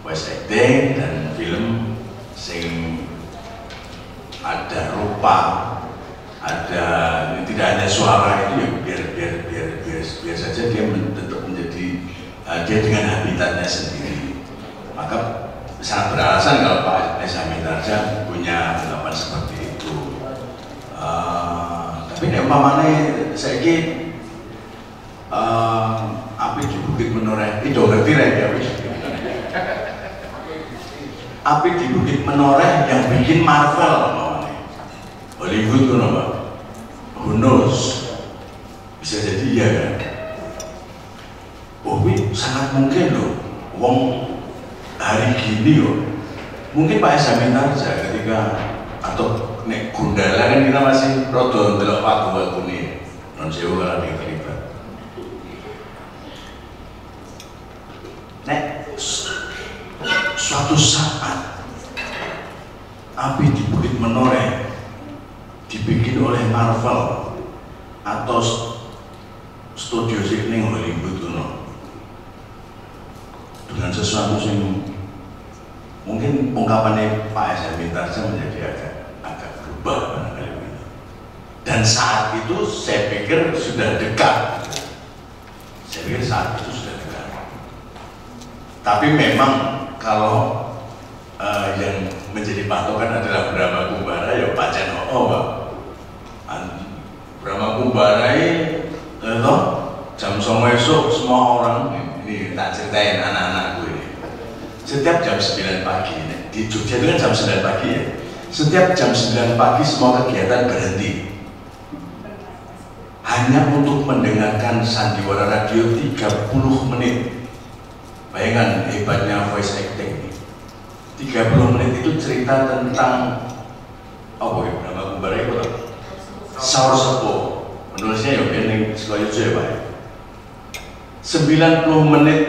voice acting dan film sing ada rupa, ada tidak hanya suara itu ya biar saja dia tetap menjadi dia dengan habitatnya sendiri. Maka sangat beralasan kalau Pak Esa Mitarja punya anggapan seperti itu. Tapi ini umpamanya saya api di Bukit Menoreh itu ngerti ya api di Bukit Menoreh yang bikin Marvel umpamanya Hollywood itu Pak. Who knows, bisa jadi iya kan. Oh ini sangat mungkin loh wong hari gini loh, mungkin Pak Esa Mitarja ketika atau nek Gundala kan kita masih rodo ndelok waktu nih non sewu kalau yang terlibat. Nek suatu saat api di Bukit Menoreh dibikin oleh Marvel atau studio ning Hollywood dengan sesuatu yang mungkin ungkapannya Pak S.M. Mintarja menjadi agak berubah barangkali begitu. Dan saat itu saya pikir sudah dekat. Saya pikir saat itu sudah dekat. Tapi memang kalau yang menjadi patokan adalah Brahma Kumbara ya Pak Ceno'o, Pak. Brahma Kumbara itu jam 9 esok semua orang ini tak ceritain anak-anakku ini. Setiap jam 9 pagi, di Jogja itu kan jam 9 pagi ya. Setiap jam 9 pagi semua kegiatan berhenti. Hanya untuk mendengarkan sandiwara radio 30 menit. Bayangkan hebatnya voice acting. 30 menit itu cerita tentang apa ya, Brahma Kumbara itu Saur Sepo. Menulisnya ya ini Sekoyojo ya Pak. 90 menit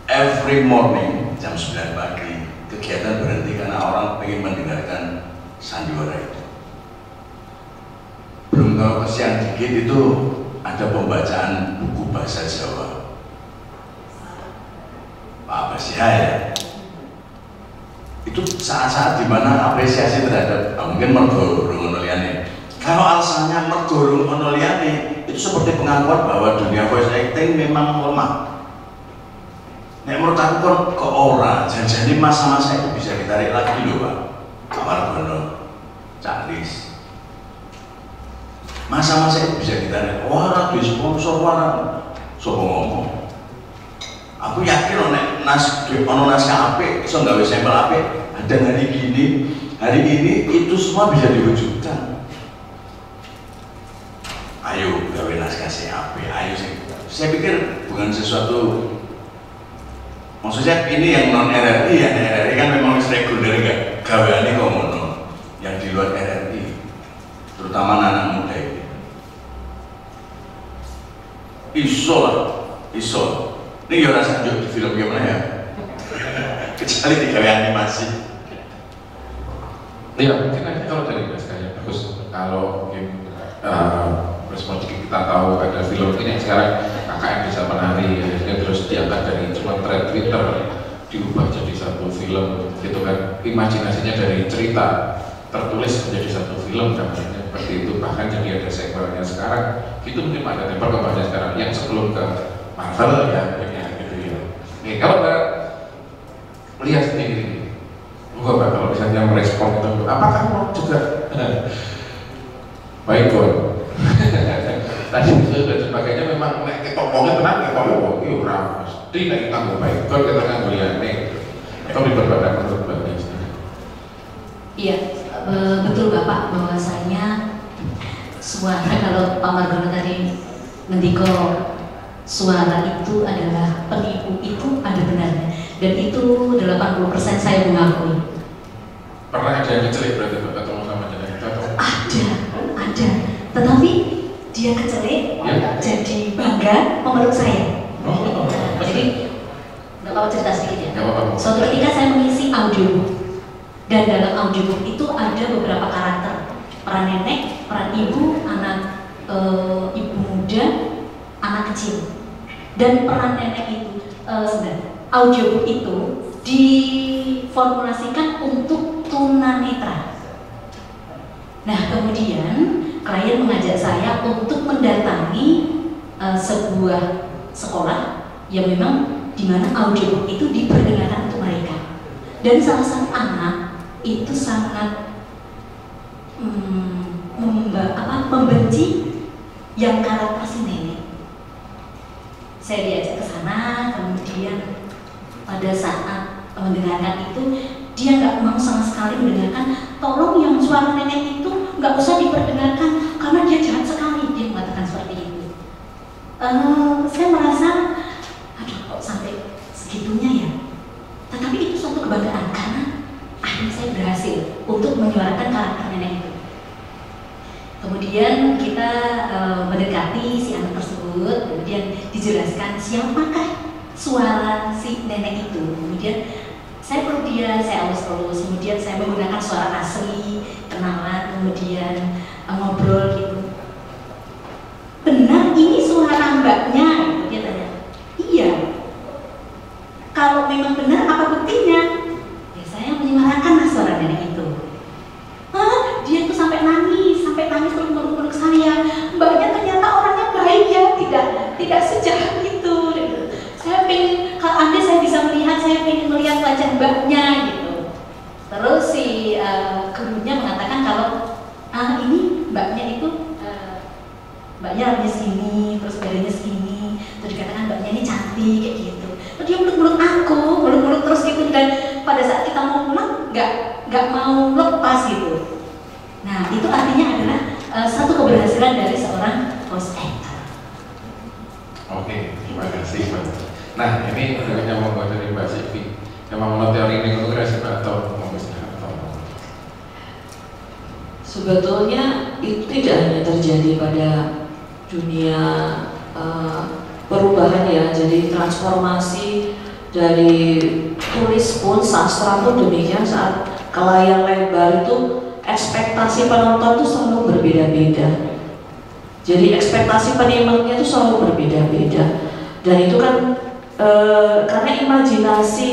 every morning jam 9 pagi kegiatan berhenti karena orang pengen mendengarkan sandiwara itu. Belum tahu kesian dikit itu ada pembacaan buku bahasa Jawa Pak Basya ya. Itu saat-saat dimana apresiasi terhadap mungkin mergo ono liyane. Kalau alasannya mergo ono liyane itu seperti pengakuan bahwa dunia voice acting memang lemah. Nek menurut aku kok ora, jadi masa-masa itu bisa ditarik lagi loh Pak. Kamar Gono, Caklis. Masa-masa itu bisa ditarik. Wah, di sponsor wah, sopo ngomong. Aku yakin nek ono naskah apik, iso gawe sampel apik, dan hari ini itu semua bisa diwujudkan. Ayo gawe naskah apik, ayo sih. Saya pikir bukan sesuatu. Maksudnya ini yang non RRI, yang RRI kan memang reguler enggak gaweane kok ngono. Yang di luar RRI, terutama anak muda ini. Iso lah, iso. Ini ya rasa di film gimana ya? Kecuali di gawe animasi. Iya, mungkin nanti kalau dari naskahnya bagus. Kalau mungkin respon kita tahu ada film ini yang sekarang KKN Desa Penari, akhirnya terus diangkat dari cuma thread Twitter diubah jadi satu film, gitu kan? Imajinasinya dari cerita tertulis menjadi satu film, namanya seperti itu. Bahkan jadi ada sequelnya sekarang. Itu mungkin ada perkembangannya sekarang yang sebelum ke Marvel ya, gitu ya. Nih, kalau Mbak lihat sendiri, Mbak kalau misalnya merespon itu, apakah mau juga baik kok? Tadi itu dan sebagainya memang nek ketokongnya tenang ya kalau itu ora mesti nek tanggung baik kok kita kan melihatnya atau di berbagai bentuk. Iya, betul Bapak, bahwasanya suara, kalau Pak Margono tadi mendiko suara itu adalah penipu, itu ada benarnya, dan itu 80% saya mengakui. Pernah ada yang kecelik berarti Bapak ketemu sama jenengan atau? Ada, tetapi dia kecelik ya, jadi bangga memeluk saya. Jadi nggak apa-apa cerita sedikit ya. Suatu ketika saya mengisi audiobook, dan dalam audiobook itu ada beberapa karakter, peran nenek, peran ibu, anak ibu muda, anak kecil. Dan peran nenek itu audiobook itu diformulasikan untuk tunanetra. Nah, kemudian klien mengajak saya untuk mendatangi sebuah sekolah yang memang di mana audiobook itu diperdengarkan untuk mereka. Dan salah satu anak itu sangat membenci yang karakter si nenek. Saya diajak ke sana, kemudian pada saat mendengarkan itu dia nggak mau sama sekali mendengarkan. Tolong yang suara nenek itu nggak usah diperdengarkan karena dia jahat sekali, dia mengatakan seperti itu. Saya merasa, aduh kok sampai segitunya ya. Tetapi itu suatu kebanggaan karena akhirnya saya saya berhasil untuk menyuarakan karakter nenek itu. Kemudian kita mendekati si anak tersebut, kemudian dijelaskan siapakah suara si nenek itu. Kemudian saya peluk dia, saya elus-elus, kemudian saya menggunakan suara asli, kenalan, kemudian ngobrol gitu. Benar ini suara mbaknya? Gitu. Dia tanya. Iya. Kalau memang benar, apa buktinya? Ya saya menyuarakan suara nenek itu. Hah? Dia tuh sampai nangis terus meluk-meluk saya. Mbaknya ternyata orangnya baik ya, tidak sejahat itu. Saya pengen, kalau andai saya bisa melihat, saya pengen melihat wajah mbaknya gitu. Terus si gurunya mengatakan kalau ini mbaknya itu mbaknya harusnya segini, terus badannya segini, terus dikatakan mbaknya ini cantik kayak gitu. Terus dia meluk-meluk aku, meluk-meluk terus gitu, dan pada saat kita mau pulang nggak mau lepas gitu. Nah itu artinya adalah satu keberhasilan dari seorang host actor. Oke, terima kasih Mbak. Nah ini yang mau buat dari Mbak Sivi, emang mau teori ini kongres atau mau atau sebetulnya itu tidak hanya terjadi pada dunia perubahan ya, jadi transformasi dari tulis pun, sastra pun demikian. Saat ke layar lebar itu ekspektasi penonton itu selalu berbeda-beda, jadi ekspektasi penyimaknya itu selalu berbeda-beda, dan itu kan karena imajinasi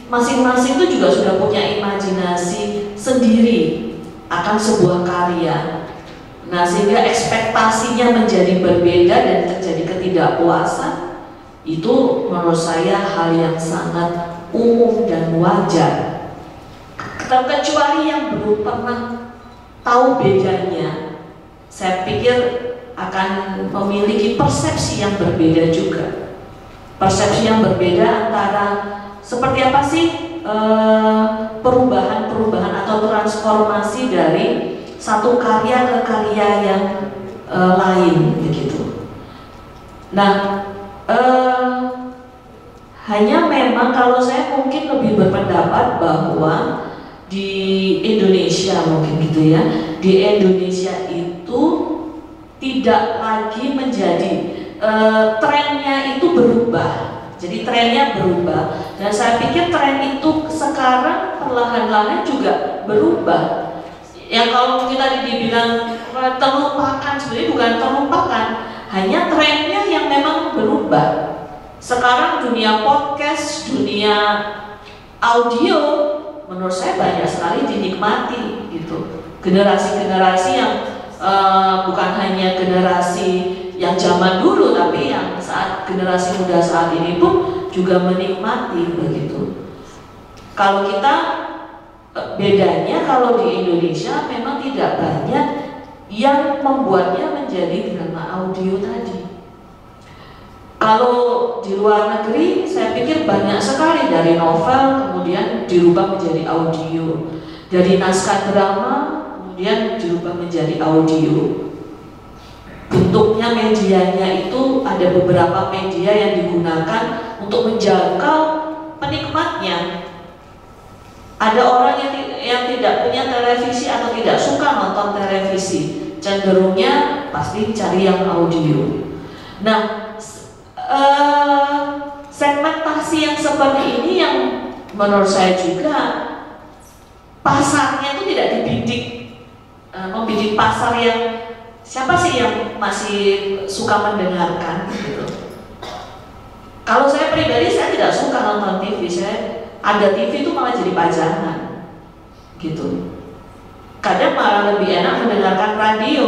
masing-masing itu juga sudah punya imajinasi sendiri akan sebuah karya. Nah sehingga ekspektasinya menjadi berbeda dan terjadi ketidakpuasan, itu menurut saya hal yang sangat umum dan wajar. Kecuali yang belum pernah tahu bedanya, saya pikir akan memiliki persepsi yang berbeda juga. Persepsi yang berbeda antara seperti apa sih perubahan-perubahan atau transformasi dari satu karya ke karya yang lain begitu. Nah, hanya memang kalau saya mungkin lebih berpendapat bahwa di Indonesia mungkin gitu ya, di Indonesia itu tidak lagi menjadi trennya itu berubah. Jadi trennya berubah, dan saya pikir tren itu sekarang perlahan-lahan juga berubah. Yang kalau kita dibilang terlupakan, sebenarnya bukan terlupakan, hanya trennya yang memang berubah. Sekarang dunia podcast, dunia audio, menurut saya banyak sekali dinikmati gitu. Generasi-generasi yang bukan hanya generasi yang zaman dulu, tapi yang saat generasi muda saat ini pun juga menikmati begitu. Kalau kita bedanya kalau di Indonesia memang tidak banyak yang membuatnya menjadi drama audio tadi. Kalau di luar negeri saya pikir banyak sekali dari novel kemudian dirubah menjadi audio, dari naskah drama kemudian dirubah menjadi audio. Bentuknya medianya itu ada beberapa media yang digunakan untuk menjangkau penikmatnya. Ada orang yang tidak punya televisi atau tidak suka nonton televisi, cenderungnya pasti cari yang audio. Nah, segmentasi yang seperti ini yang menurut saya juga pasarnya itu tidak dibidik, membidik pasar yang siapa sih yang masih suka mendengarkan gitu. Kalau saya pribadi saya tidak suka nonton TV, saya ada TV itu malah jadi pajangan gitu. Kadang malah lebih enak mendengarkan radio.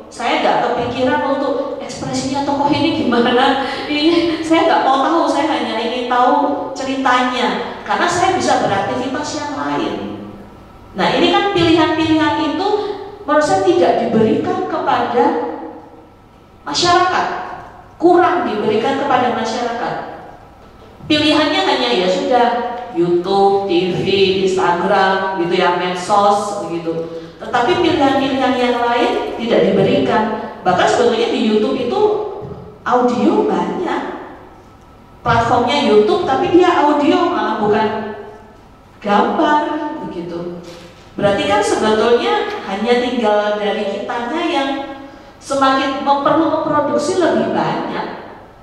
Saya nggak kepikiran untuk ekspresinya tokoh ini gimana. Ini saya nggak mau tahu, saya hanya ingin tahu ceritanya karena saya bisa beraktivitas yang lain. Nah ini kan pilihan-pilihan itu menurut saya tidak diberikan kepada masyarakat, kurang diberikan kepada masyarakat. Pilihannya hanya ya sudah YouTube, TV, Instagram, gitu ya, medsos, begitu. Tetapi pilihan-pilihan yang lain tidak diberikan. Bahkan sebetulnya di YouTube itu audio banyak. Platformnya YouTube, tapi dia audio malah bukan gambar, begitu. Berarti kan sebetulnya hanya tinggal dari kitanya yang semakin perlu memproduksi lebih banyak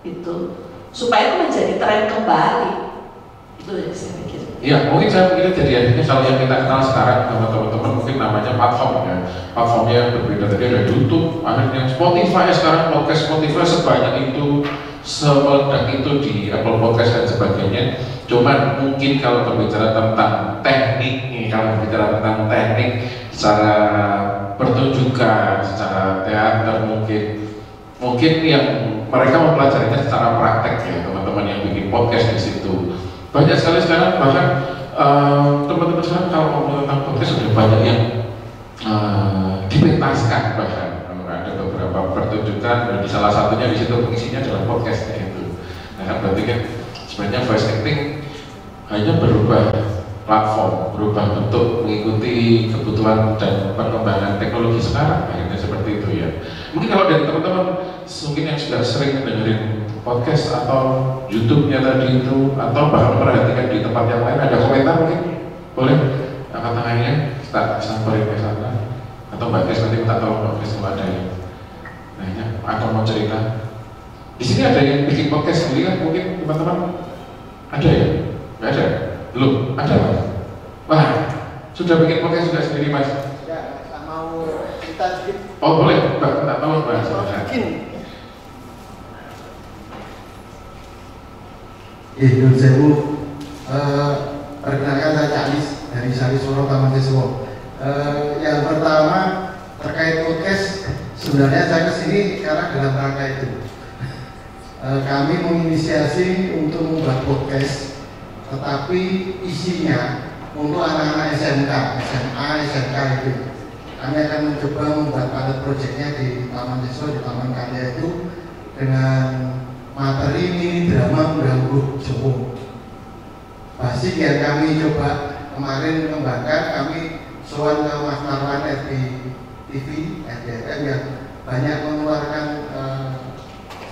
itu supaya itu menjadi tren kembali. Itu yang saya pikir. Iya, mungkin saya pikir jadi akhirnya kalau yang kita kenal sekarang teman-teman mungkin namanya platform ya. Platformnya yang berbeda, tadi ada YouTube, akhirnya Spotify sekarang, podcast Spotify sebanyak itu, semeledak itu di Apple Podcast dan sebagainya. Cuman mungkin kalau berbicara tentang teknik nih, kalau berbicara tentang teknik secara pertunjukan, secara teater mungkin yang mereka mempelajarinya secara praktek ya, teman-teman yang bikin podcast di situ. Banyak sekali sekarang, bahkan teman-teman sekarang kalau ngomong tentang podcast sudah banyak yang dipentaskan, bahkan ada beberapa pertunjukan, di salah satunya di situ pengisinya adalah podcastnya itu. Nah kan berarti kan sebenarnya voice acting hanya berubah platform, berubah bentuk mengikuti kebutuhan dan perkembangan teknologi sekarang, akhirnya seperti itu ya. Mungkin kalau dari teman-teman mungkin yang sudah sering dengerin podcast atau YouTube-nya tadi itu, atau bahkan perhatikan di tempat yang lain, ada komentar mungkin? Boleh? Angkat tangannya, kita samperin ke sana. Atau Mbak Kris nanti minta tolong Mbak Kris kalau ada yang nanya atau mau cerita. Di sini ada yang bikin podcast sendiri kan? Mungkin teman-teman ada ya? Nggak ada? Belum? Ada Mas? Wah, sudah bikin podcast juga sendiri Mas? Ya, mau cerita sedikit. Oh boleh, Mbak, minta tolong Mbak. Bikin. Nun Sewu, perkenalkan saya Calis dari Sari Soro Taman Siswo. Yang pertama terkait podcast, sebenarnya saya kesini karena dalam rangka itu kami menginisiasi untuk membuat podcast, tetapi isinya untuk anak-anak SMK, SMA, SMK itu. Kami akan mencoba membuat pilot projectnya di Taman Siswo, di Taman Karya itu dengan materi mini drama mengganggu Jowo. Pasti yang kami coba kemarin kembangkan, kami soal ke Mas Marwan di TV, RDFM yang banyak mengeluarkan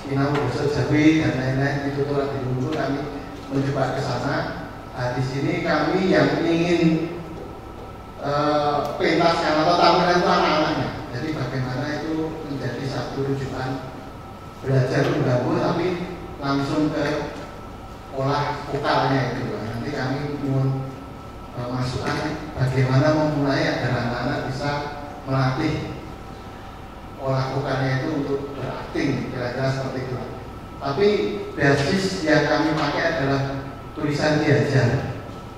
Sinau Bosok Jawi dan lain-lain itu telah dulu kami mencoba ke sana. Di sini kami yang ingin pentaskan atau tampilan itu anak-anaknya. Jadi bagaimana itu menjadi satu rujukan belajar mengganggu tapi langsung ke olah vokalnya itu. Nanti kami mau masukan bagaimana memulai agar anak-anak bisa melatih olah vokalnya itu untuk berakting, kira-kira seperti itu. Tapi basis yang kami pakai adalah tulisan diajar.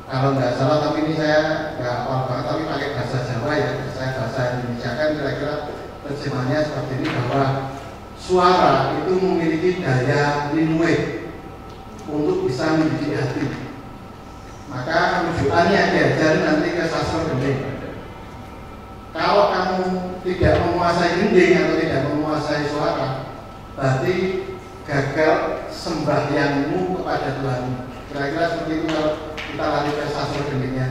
Kalau nggak salah, tapi ini saya nggak hafal banget, tapi pakai bahasa Jawa ya, saya bahasa Indonesia kan kira-kira terjemahnya seperti ini, bahwa suara itu memiliki daya linguik untuk bisa mendidik hati. Maka rujukannya diajar nanti ke sastra gending. Kalau kamu tidak menguasai gending atau tidak menguasai suara, berarti gagal sembahyangmu kepada Tuhan. Kira-kira seperti itu kalau kita lari ke sastra gendingnya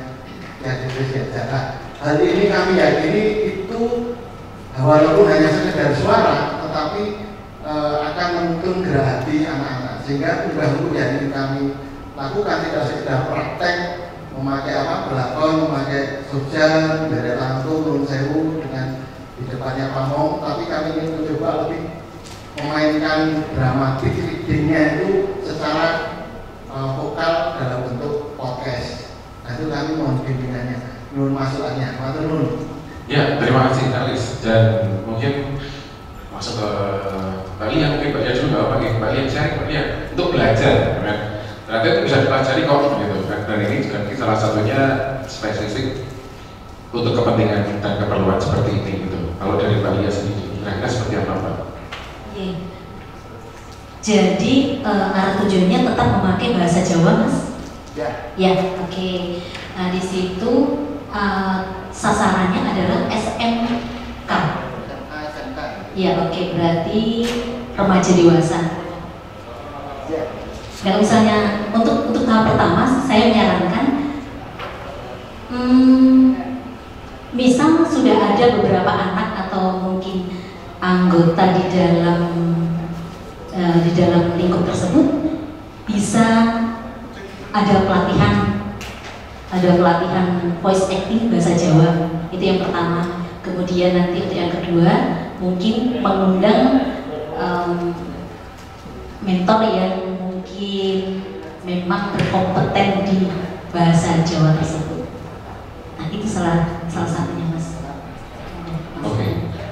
yang diajar. Hal ini kami yakini itu walaupun hanya sekedar suara, tetapi akan menuntun gerak hati anak-anak, sehingga ungguh-ungguh yang ingin kami lakukan tidak sekedar praktek memakai belakon, memakai sujud, beret langtung, nun sewu dengan di depannya pamong, tapi kami ingin mencoba lebih memainkan dramatik readingnya itu secara vokal dalam bentuk podcast. Nah, itu kami mohon bimbingannya, nun masukannya, matur nun. Ya, terima kasih Alis, dan mungkin masuk ke Bali yang mungkin baca dulu nggak apa-apa, Bali yang sharing, Bali ya untuk belajar, kan? Ternyata itu bisa dipelajari kok, gitu kan? Dan ini juga salah satunya spesifik untuk kepentingan dan keperluan seperti ini, gitu. Kalau dari Bali ya sendiri, kira-kira seperti apa, Pak? Yeah. Jadi arah tujuannya tetap memakai bahasa Jawa, Mas? Ya. Ya, oke. Nah di situ sasarannya adalah SMK. Ya, oke. Berarti remaja dewasa. Ya. Kalau misalnya untuk tahap pertama, saya menyarankan, misal sudah ada beberapa anak atau mungkin anggota di dalam lingkup tersebut, bisa ada pelatihan ada pelatihan voice acting bahasa Jawa, itu yang pertama. Kemudian nanti untuk yang kedua mungkin mengundang mentor yang mungkin memang berkompeten di bahasa Jawa tersebut. Nah itu salah satunya Mas. Oke.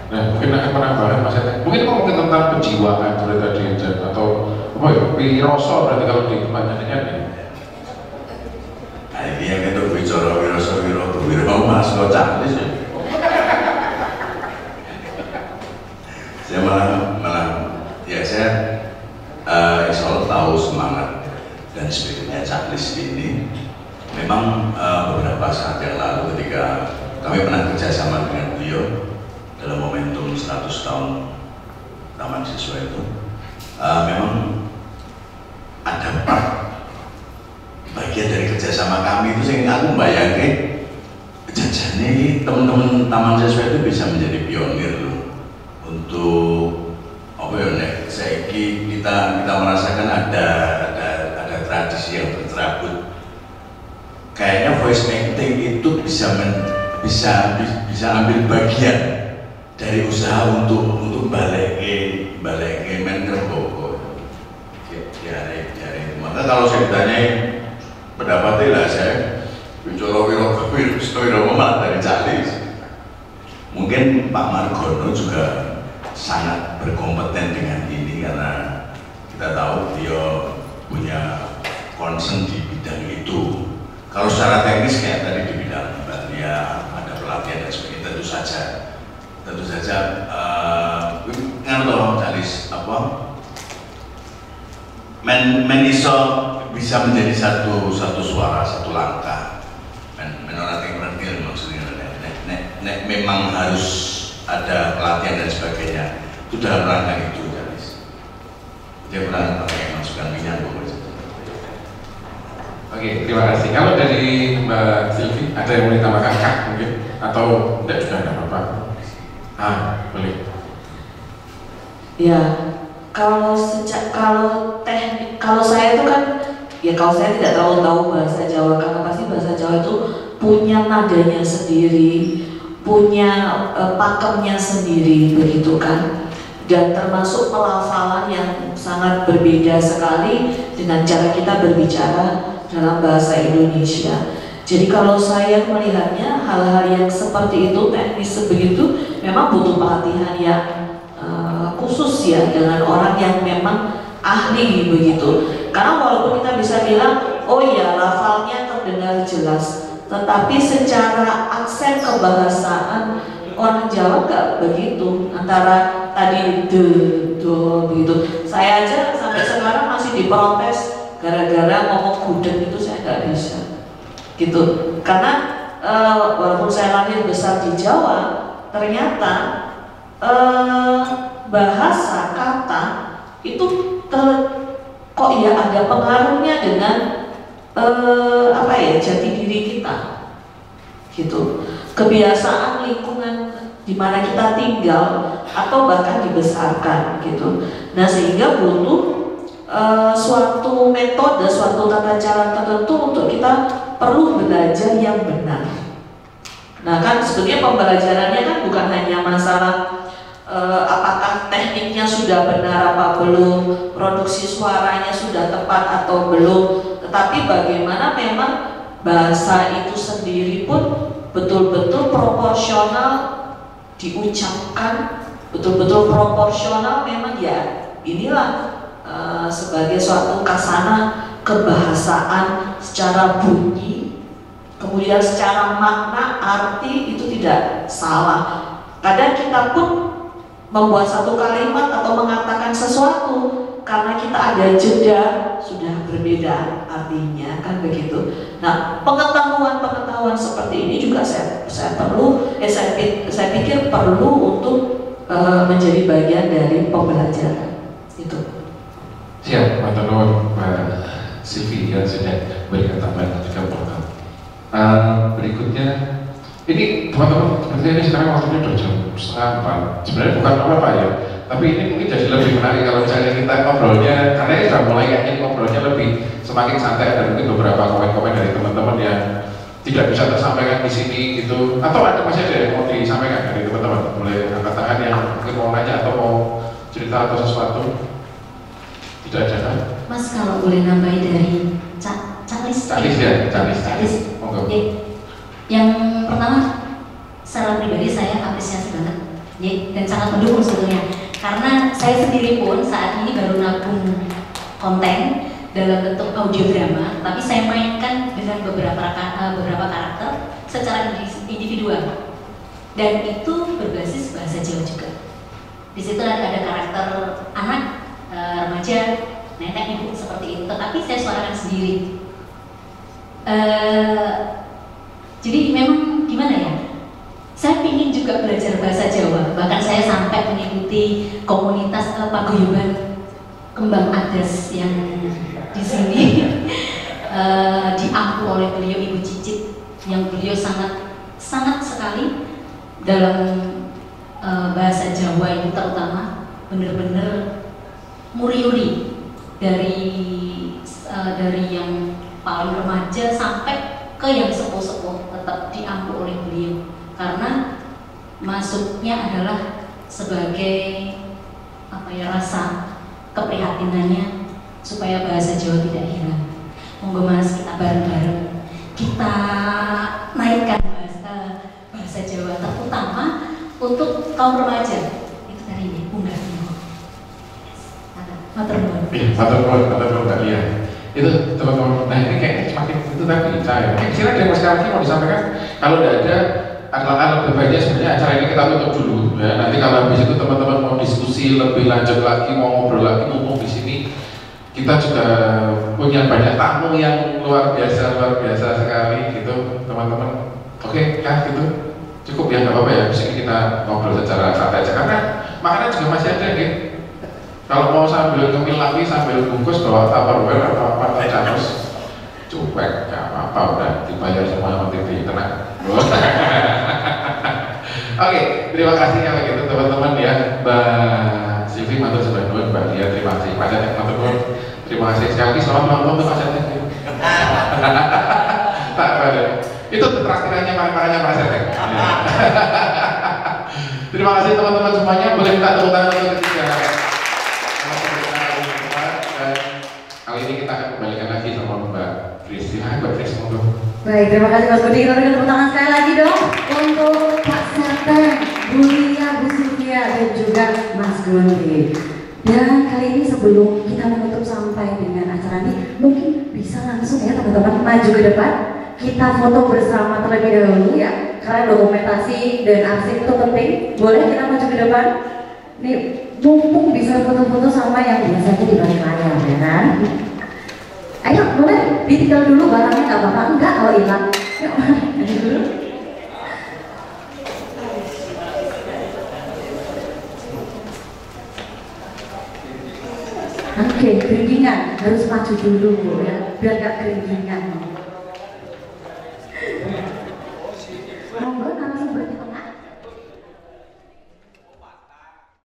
Nah mungkin akan penambahan Mas Ete. Mungkin ngomongin tentang kejiwaan tadi atau apa ya? Wiroso berarti kalau di kepanjangannya nih. Nah ini yang itu bicara wiroso mas kok cantik sih. Saya malah ya saya insya Allah tahu semangat dan spiritnya Caklis ini. Memang beberapa saat yang lalu ketika kami pernah kerjasama dengan beliau dalam momentum 100 tahun Taman Siswa itu, memang ada part bagian dari kerjasama kami itu sehingga aku bayangin jajannya ini teman-teman Taman Siswa itu bisa menjadi pionir loh untuk apa ya nek kita merasakan ada tradisi yang berterabut. Kayaknya voice acting itu bisa ambil bagian dari usaha untuk balik mengerbo. Maka kalau saya ditanya pendapatnya lah saya bicara wiro malah dari Caklis. Mungkin Pak Margono juga sangat berkompeten dengan ini karena kita tahu dia punya concern di bidang itu. Kalau secara teknis kayak tadi di bidang ya ada pelatihan dan sebagainya, tentu saja kan loh Caklis apa iso bisa menjadi satu suara, satu langkah menurut yang maksudnya nek memang harus ada pelatihan dan sebagainya itu dalam rangka itu Caklis. Dia pernah pakai masukan minyak. Oke, terima kasih. Kalau dari Mbak Silvi ada yang mau ditambahkan Kak mungkin atau tidak juga ada apa-apa? Boleh. Ya, kalau saya itu kan ya kalau saya tidak terlalu tahu bahasa Jawa karena pasti bahasa Jawa itu punya nadanya sendiri, punya pakemnya sendiri begitu kan, dan termasuk pelafalan yang sangat berbeda sekali dengan cara kita berbicara dalam bahasa Indonesia. Jadi kalau saya melihatnya hal-hal yang seperti itu, teknis sebegitu memang butuh pelatihan yang khusus ya dengan orang yang memang ahli begitu. Karena walaupun kita bisa bilang oh ya lafalnya terdengar jelas, tetapi secara aksen kebahasaan orang Jawa nggak begitu, antara tadi do begitu. Saya aja sampai sekarang masih diprotes gara-gara ngomong gudeg itu saya nggak bisa gitu, karena walaupun saya lahir besar di Jawa, ternyata bahasa kata itu kok ya ada pengaruhnya dengan jati diri kita gitu, kebiasaan lingkungan di mana kita tinggal atau bahkan dibesarkan gitu. Nah sehingga butuh suatu metode, suatu tata cara tertentu untuk kita perlu belajar yang benar. Nah kan sebenarnya pembelajarannya kan bukan hanya masalah apakah tekniknya sudah benar apa belum, produksi suaranya sudah tepat atau belum, tetapi bagaimana memang bahasa itu sendiri pun betul-betul proporsional diucapkan, betul-betul proporsional memang ya inilah sebagai suatu kasana kebahasaan secara bunyi, kemudian secara makna arti itu tidak salah. Kadang kita pun membuat satu kalimat atau mengatakan sesuatu karena kita ada jeda sudah berbeda artinya kan begitu. Nah pengetahuan seperti ini juga saya pikir perlu untuk menjadi bagian dari pembelajaran itu. Siap, Pak Tono, Mbak Silvi yang sudah berikan tambahan juga program. Berikutnya, ini teman-teman, sepertinya ini sekarang waktunya udah jam 3:30. Sebenarnya bukan apa-apa ya, tapi ini mungkin jadi lebih menarik kalau misalnya kita ngobrolnya, karena ini sudah mulai kayaknya ngobrolnya lebih semakin santai, dan mungkin beberapa komen-komen dari teman-teman yang tidak bisa tersampaikan di sini gitu, atau masih ada yang mau disampaikan dari teman-teman? Boleh angkat tangan yang mungkin mau nanya atau mau cerita atau sesuatu. Tidak ada kan? Mas, kalau boleh nambahin dari Calis ya, Calis. Yang pertama, secara pribadi saya apresiasi banget ya, dan sangat mendukung sebetulnya, karena saya sendiri pun saat ini baru nabung konten dalam bentuk audio drama, tapi saya mainkan dengan beberapa karakter secara individual, dan itu berbasis bahasa Jawa juga. Di situ ada karakter anak, remaja, nenek, ibu seperti itu, tetapi saya suarakan sendiri. Jadi memang gimana ya? Saya ingin juga belajar bahasa Jawa, bahkan saya sampai mengikuti komunitas paguyuban kembang adas yang di sini diampu oleh beliau Ibu Cicit, yang beliau sangat sekali dalam bahasa Jawa itu, terutama benar-benar muri-uri dari yang paling remaja sampai ke yang sepuh-sepuh tetap diampu oleh beliau, karena masuknya adalah sebagai rasa keprihatinannya supaya bahasa Jawa tidak hilang. Monggo Mas, kita bareng-bareng kita naikkan bahasa Jawa, terutama untuk kaum remaja. Itu dari ini unggah ini. Matur nuwun. Matur nuwun Mbak Lia. Itu teman-teman. Nah ini kayak semakin itu tadi saya. Kira-kira ada yang lagi mau disampaikan? Kalau tidak ada, adalah lebih baiknya sebenarnya acara ini kita tutup dulu. Ya, nanti kalau habis itu teman-teman mau diskusi lebih lanjut lagi, mau ngobrol lagi, mumpung di sini kita juga punya banyak tamu yang luar biasa sekali gitu, teman-teman. Oke, ya gitu. Cukup ya, nggak apa-apa ya. Di sini kita ngobrol secara santai aja, karena makanan juga masih ada gitu. Kalau mau sambil ngemil lagi, sambil bungkus bawa tupperware atau apa terus cuek, nggak apa-apa, udah dibayar semua sama TV, tenang. Oke, terima kasih kalau gitu teman-teman ya. Mbak Silvi matur sudah nuwun, Mbak Lia terima kasih, Pak Cetek matur nuwun. Terima kasih sekali lagi, selamat ulang tahun untuk Pak Cetek. Tak ada. Itu traktirannya makanya Pak Cetek. Terima kasih teman-teman semuanya, boleh minta tepuk tangan untuk ketiga. Kali ini kita akan kembalikan lagi sama Mbak Tris. Mbak Tris, monggo. Baik, terima kasih Mas Budi. Kita berikan tepuk tangan sekali lagi dong untuk Pak Serten, Bu Lia, Bu Sylvia, dan juga Mas Gundi. Dan kali ini sebelum kita menutup sampai dengan acara ini, mungkin bisa langsung ya teman-teman maju ke depan. Kita foto bersama terlebih dahulu ya, karena dokumentasi dan arsip itu penting. Boleh kita maju ke depan? Nih, mumpung bisa foto-foto sama yang biasanya di balik layar, ya kan? Ayo, boleh ditinggal dulu barangnya, nggak apa-apa, enggak kalau hilang. Yuk, maju dulu. Oke, keringingan harus maju dulu ya, biar nggak keringingan.